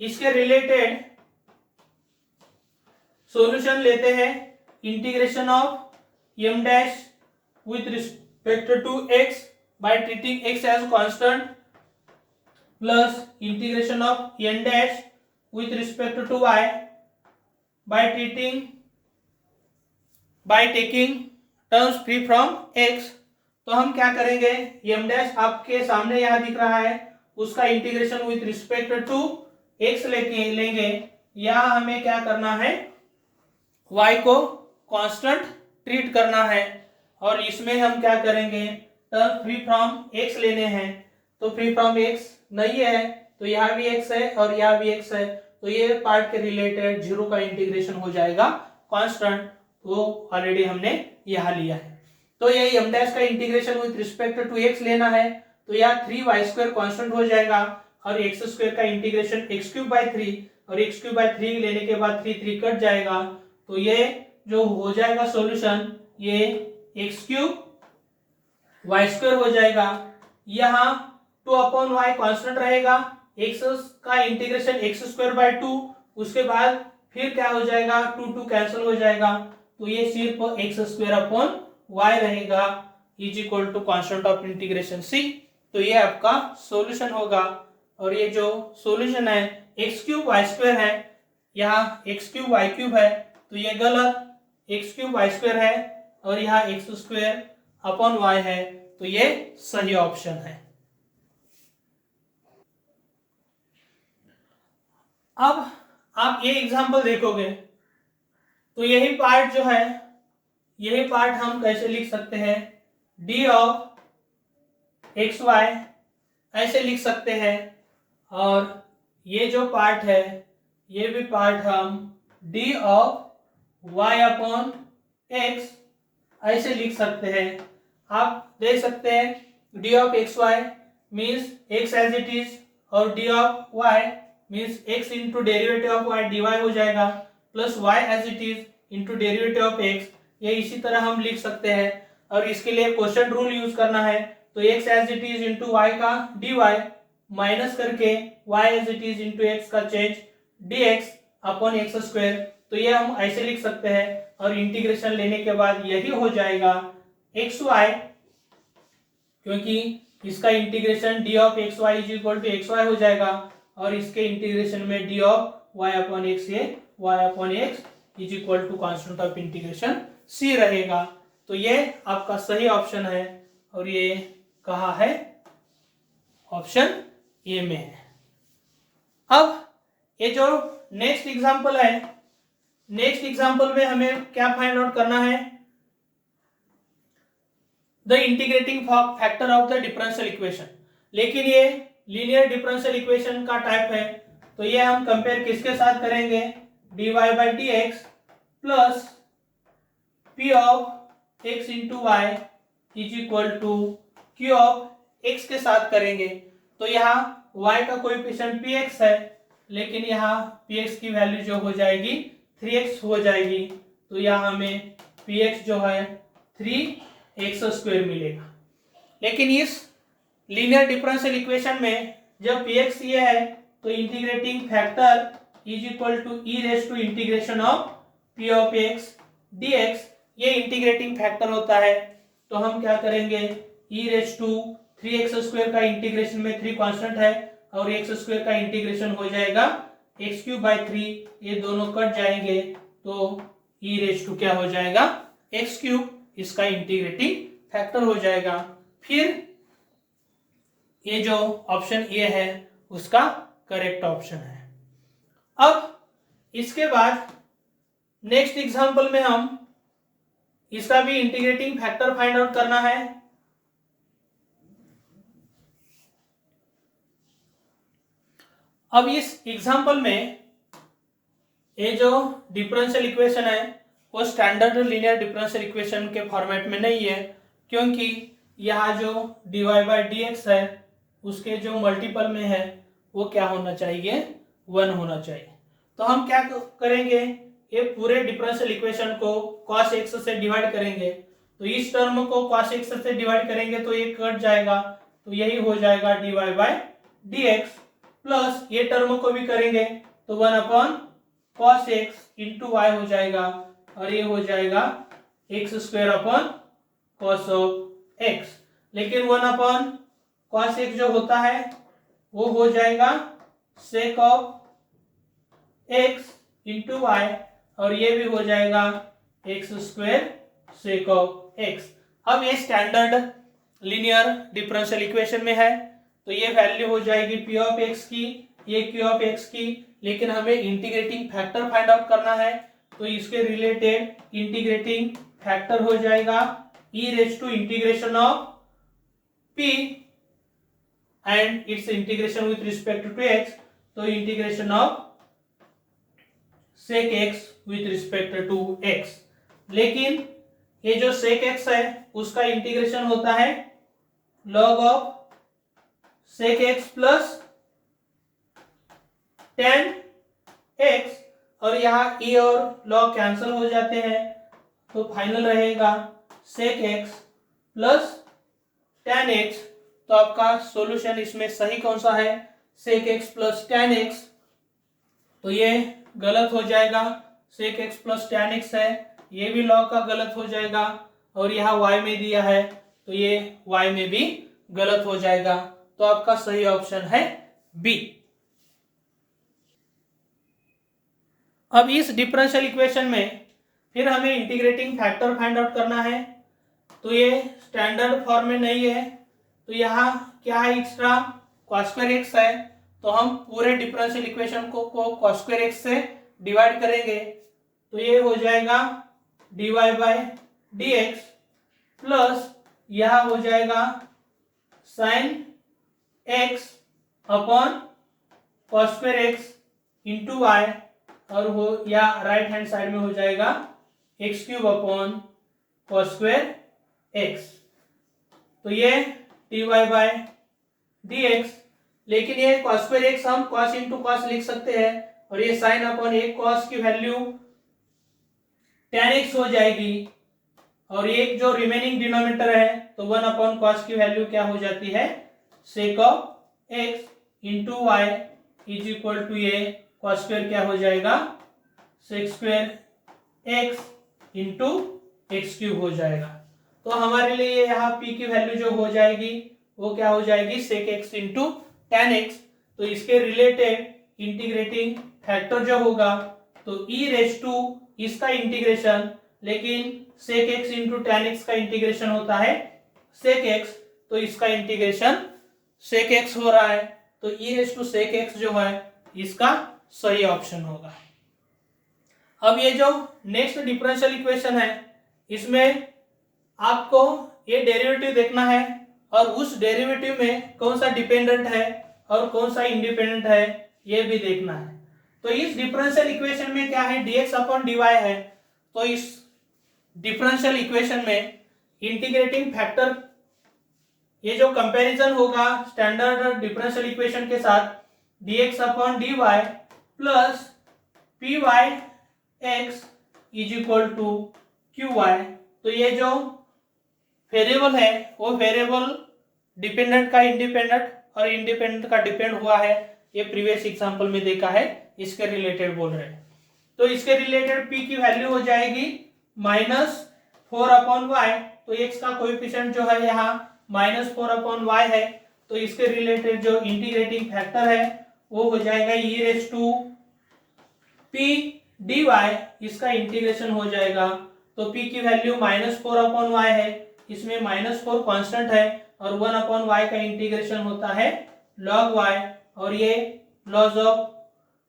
इसके रिलेटेड सॉल्यूशन लेते हैं, integration of m dash with respect to x by treating x as constant plus integration of n dash with respect to y by taking terms free from x। तो हम क्या करेंगे, m dash आपके सामने यहाँ दिख रहा है, उसका integration with respect to x लेंगे। यहाँ हमें क्या करना है, y को कांस्टेंट ट्रीट करना है, और इसमें हम क्या करेंगे, टर्म फ्री फ्रॉम x लेने हैं, तो फ्री फ्रॉम x नहीं है, तो यहाँ भी x है और यहाँ भी x है, तो ये पार्ट के रिलेटेड 0 का इंटीग्रेशन हो जाएगा कांस्टेंट, तो ऑलरेडी हमने यहाँ लिया है। तो ये m डैश का integration with respect to x लेना है, तो यहाँ 3y² कांस्टेंट हो जाएगा, और x² का इंटीग्रेशन x³/3, और x³/3 लेने के बाद 3 कट जाएगा, तो ये जो हो जाएगा सॉल्यूशन, ये x³ y² हो जाएगा। यहाँ 2/y कांस्टेंट रहेगा, x का इंटीग्रेशन x²/2, उसके बाद फिर क्या हो जाएगा 2 कैंसिल हो जाएगा, तो ये सिर्फ x²/y रहेगा is equal to constant of integration c। तो ये आपका सॉल्यूशन होगा, और ये जो सॉल्यूशन है x³ y² है, यहाँ x³ y³ है, तो ये गलत, x³ y² है और यहाँ x²/y है, तो ये सही ऑप्शन है। अब आप ये एग्जांपल देखोगे तो यही पार्ट जो है, यही पार्ट हम कैसे लिख सकते हैं, d ऑफ xy ऐसे लिख सकते हैं, और ये जो पार्ट है ये भी पार्ट हम d ऑफ y/x ऐसे लिख सकते हैं। आप देख सकते हैं d of xy means x as it is, और d of y means x into derivative of y dy हो जाएगा, plus y as it is into derivative of x, ये इसी तरह हम लिख सकते हैं। और इसके लिए क्वोशंट रूल यूज करना है, तो x as it is into y का dy माइनस करके y as it is into x का change dx upon x square. तो ये हम ऐसे लिख सकते हैं और इंटीग्रेशन लेने के बाद यही हो जाएगा xy, क्योंकि इसका integration d of x y is equal to x y हो जाएगा और इसके इंटीग्रेशन में d of y upon x ये y upon x is equal to constant of integration c रहेगा। तो ये आपका सही ऑप्शन है और ये कहाँ है, ऑप्शन ए में है। अब ये जो नेक्स्ट एग्जांपल है, नेक्स्ट एग्जांपल में हमें क्या फाइंड आउट करना है, the integrating factor of the differential equation. लेकिन ये लीनियर डिफरेंशियल इक्वेशन का टाइप है, तो ये हम कंपेयर किसके साथ करेंगे, dy by D x plus p of x into y is equal to q of x के साथ करेंगे। तो यहाँ y का कोएफिशिएंट px है, लेकिन यहाँ px की वैल्यू जो हो जाएगी 3x हो जाएगी। तो यहाँ हमें px जो है 3x स्क्वायर मिलेगा। लेकिन इस लीनियर डिफरेंशियल इक्वेशन में जब px ये है तो integrating factor is equal to e raise to integration of p of x dx, ये इंटीग्रेटिंग फैक्टर होता है। तो हम क्या करेंगे, e raise to 3x square का इंटीग्रेशन में 3 कांस्टेंट है और x स्क्वायर का इंटीग्रेशन हो जाएगा एक्स क्यूब बाई 3, ये दोनों कट जाएंगे तो ई रेज टू क्या हो जाएगा एक्स क्यूब, इसका इंटीग्रेटिंग फैक्टर हो जाएगा। फिर ये जो ऑप्शन ए है उसका करेक्ट ऑप्शन है। अब इसके बाद नेक्स्ट एग्जांपल में हम इसका भी इंटीग्रेटिंग फैक्टर फाइंड आउट करना है। अब इस एग्जांपल में ये जो डिफरेंशियल इक्वेशन है वो स्टैंडर्ड लीनियर डिफरेंशियल इक्वेशन के फॉर्मेट में नहीं है, क्योंकि यहाँ जो dy बाई डी एक्स है उसके जो मल्टीपल में है वो क्या होना चाहिए, 1 होना चाहिए। तो हम क्या करेंगे, ये पूरे डिफरेंशियल इक्वेशन को cos x से डिवाइड करेंगे। तो इस टर्म को cos x से डिवाइड करेंगे तो ये कट जाएगा, तो यही हो जाएगा dy by D x plus ये टर्म को भी करेंगे तो 1 upon cos x into y हो जाएगा और ये हो जाएगा x square upon cos of x। लेकिन 1 अपॉन cos x जो होता है वो हो जाएगा sec of x into y और ये भी हो जाएगा x square sec of x। अब ये स्टैंडर्ड लीनियर डिफरेंशियल इक्वेशन में है तो ये वैल्यू हो जाएगी p ऑफ x की, ये q ऑफ x की, लेकिन हमें इंटीग्रेटिंग फैक्टर फाइंड आउट करना है तो इसके रिलेटेड इंटीग्रेटिंग फैक्टर हो जाएगा e raise to integration of p and its integration with respect to x, तो integration of sec x with respect to x। लेकिन ये जो sec x है उसका इंटीग्रेशन होता है log of sec x plus tan x और यहाँ e और log कैंसिल हो जाते हैं तो फाइनल रहेगा sec x plus tan x। तो आपका सॉल्यूशन इसमें सही कौन सा है, sec x plus tan x, तो ये गलत हो जाएगा, sec x plus tan x है, ये भी log का गलत हो जाएगा और यहाँ y में दिया है तो ये y में भी गलत हो जाएगा। तो आपका सही ऑप्शन है बी। अब इस डिफरेंशियल इक्वेशन में फिर हमें इंटीग्रेटिंग फैक्टर फाइंड आउट करना है तो ये स्टैंडर्ड फॉर्म में नहीं है, तो यहाँ क्या है एक्स्ट्रा cos स्क्वायर x है, तो हम पूरे डिफरेंशियल इक्वेशन को cos स्क्वायर x से डिवाइड करेंगे तो ये हो जाएगा dy by D x plus यह हो जाएगा sin x upon cos square x into y और हो या राइट हैंड साइड में हो जाएगा x cube upon cos square x। तो ये dy बाई डी एक्स, लेकिन ये cos स्क्वायर x हम cos इंटू cos लिख सकते हैं और ये sin अपॉन एक cos की वैल्यू tan x हो जाएगी और एक जो रिमेनिंग डिनोमिनेटर है तो 1/cos की वैल्यू क्या हो जाती है, sec of x into y is equal to ये cos स्क्वायर क्या हो जाएगा, sec square x into x cube हो जाएगा। तो हमारे लिए यहाँ p की वैल्यू जो हो जाएगी वो क्या हो जाएगी, sec x into tan x. तो इसके रिलेटेड इंटीग्रेटिंग फैक्टर जो होगा तो e रेज टू इसका इंटीग्रेशन, लेकिन sec x into tan x का इंटीग्रेशन होता है सेक एक्स, तो इसका इंटीग्रेशन सेक एक्स हो रहा है, तो e raise to sec x जो है इसका सही ऑप्शन होगा। अब ये जो नेक्स्ट डिफरेंशियल इक्वेशन है इसमें आपको ये डेरिवेटिव देखना है और उस डेरिवेटिव में कौन सा डिपेंडेंट है और कौन सा इंडिपेंडेंट है ये भी देखना है। तो इस डिफरेंशियल इक्वेशन में क्या है, dx अपॉन dy है। तो इस डिफरेंशियल इक्वेशन में इंटीग्रेटिंग फैक्टर, ये जो कंपैरिजन होगा स्टैंडर्ड डिफरेंशियल इक्वेशन के साथ, dx upon dy plus p y x is equal to q y. तो ये जो वेरिएबल है वो वेरिएबल डिपेंडेंट का इंडिपेंडेंट और इंडिपेंडेंट का डिपेंड हुआ है, ये प्रीवियस एग्जांपल में देखा है, इसके रिलेटेड बोल रहे हैं। तो इसके रिलेटेड p की वैल्यू हो जाएगी -4/y। तो x का कोएफिशिएंट जो है यहाँ -4/y है, तो इसके रिलेटेड जो इंटीग्रेटिंग फैक्टर है वो हो जाएगा e raise to p dy, इसका इंटीग्रेशन हो जाएगा। तो p की वैल्यू -4/y है, इसमें -4 कांस्टेंट है और 1/y का इंटीग्रेशन होता है log y, और ये लॉज ऑफ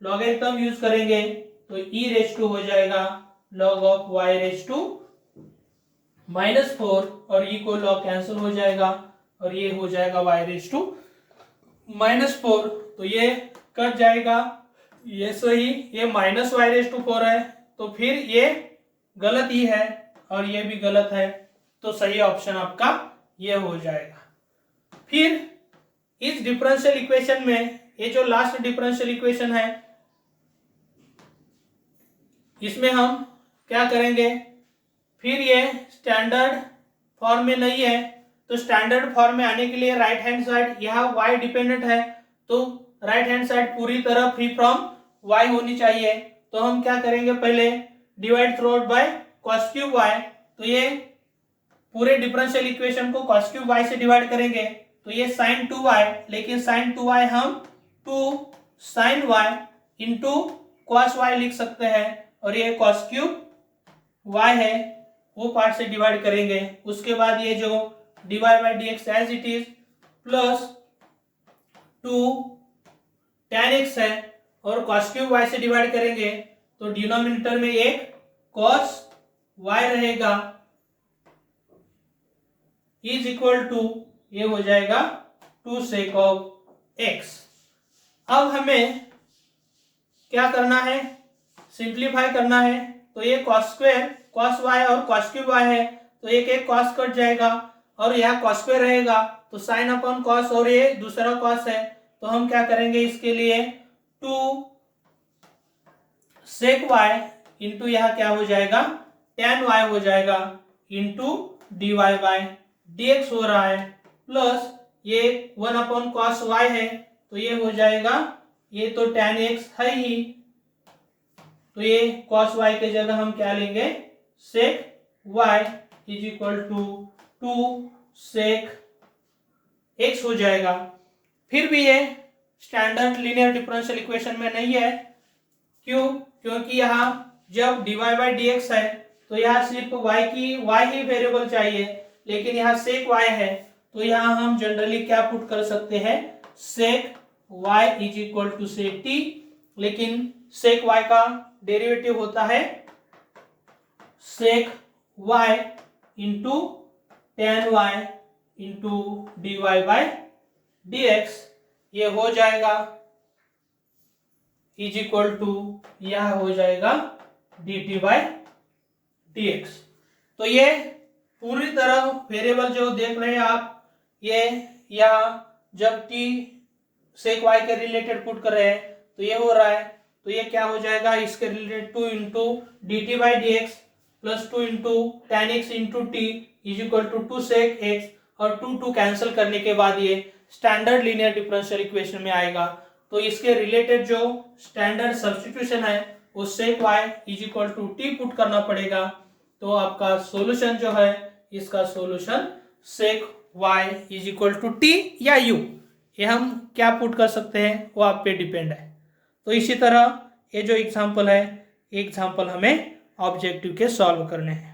लॉगरिथम यूज करेंगे तो e रेज टू हो जाएगा log of y raise to -4 और e को log कैंसिल हो जाएगा और ये हो जाएगा y रेज टू -4। तो ये कट जाएगा, ये सही, ये -y रेज टू 4 है, तो फिर ये गलत ही है और ये भी गलत है, तो सही ऑप्शन आपका ये हो जाएगा। फिर इस डिफरेंशियल इक्वेशन में ये जो लास्ट डिफरेंशियल इक्वेशन है इसमें हम क्या करेंगे, फिर ये स्टैंडर्ड फॉर्म में नहीं है, तो स्टैंडर्ड फॉर्म में आने के लिए राइट हैंड साइड, यहाँ y डिपेंडेंट है तो राइट हैंड साइड पूरी तरह फ्री फ्रॉम y होनी चाहिए। तो हम क्या करेंगे, पहले divide through out by cos cube y। तो ये पूरे डिफरेंशियल इक्वेशन को cos क्यूब y से डिवाइड करेंगे तो ये sin 2y, लेकिन sin 2y हम 2 sin y into cos y लिख सकते हैं, और ये cos क्यूब y है वो पार्ट से डिवाइड करेंगे। उसके बाद ये जो dy by dx as it is plus 2 tan x है और cos क्यूब y से डिवाइड करेंगे तो डिनोमिनेटर में एक cos y रहेगा इज इक्वल टू, ये हो जाएगा 2 sec ऑफ x। अब हमें क्या करना है, सिंप्लीफाई करना है। तो ये cos स्क्वायर cos y और cos क्यूब y है, तो एक एक cos कट जाएगा और यहाँ cos स्क्वायर रहेगा तो sin अपॉन cos, और ये दूसरा cos है, तो हम क्या करेंगे इसके लिए 2 sec y इंटू यहाँ क्या हो जाएगा tan y हो जाएगा इंटू dy बाय dx हो रहा है, प्लस ये 1/cos y है तो ये हो जाएगा, ये तो tan x है ही, तो ये cos y के जगह हम क्या लेंगे sec y is equal to 2 sec x हो जाएगा। फिर भी ये स्टैंडर्ड लीनियर डिफरेंशियल इक्वेशन में नहीं है, क्यों, क्योंकि यहाँ जब dy बाई dx है तो यहाँ सिर्फ y ही वेरिएबल चाहिए, लेकिन यहाँ sec y है तो यहाँ हम जनरली क्या पुट कर सकते हैं sec y is equal to sec t, लेकिन sec y का डेरिवेटिव होता है sec y into tan y into dy by dx, ये हो जाएगा इज इक्वल टू, यह हो जाएगा dt बाई dx। तो ये पूरी तरह वेरिएबल जो देख रहे हैं आप, ये यहाँ जब t sec y के रिलेटेड पुट कर रहे हैं तो ये हो रहा है, तो ये क्या हो जाएगा इसके related 2 into d t by D x, plus 2 into tan x into t is equal to 2 sec x, और 2 कैंसिल करने के बाद ये स्टैंडर्ड लीनियर डिफरेंशियल इक्वेशन में आएगा। तो इसके रिलेटेड जो स्टैंडर्ड सब्स्टिट्यूशन है वो sec y is equal to t put करना पड़ेगा। तो आपका सॉल्यूशन जो है, इसका solution sec y is equal to t या यू, ये हम क्या पुट कर सकते हैं वो आप पे डिपेंड है। तो इसी तरह ये जो एग्जाम्पल है, एग्जाम्पल हमें ऑब्जेक्टिव के सॉल्व करने हैं।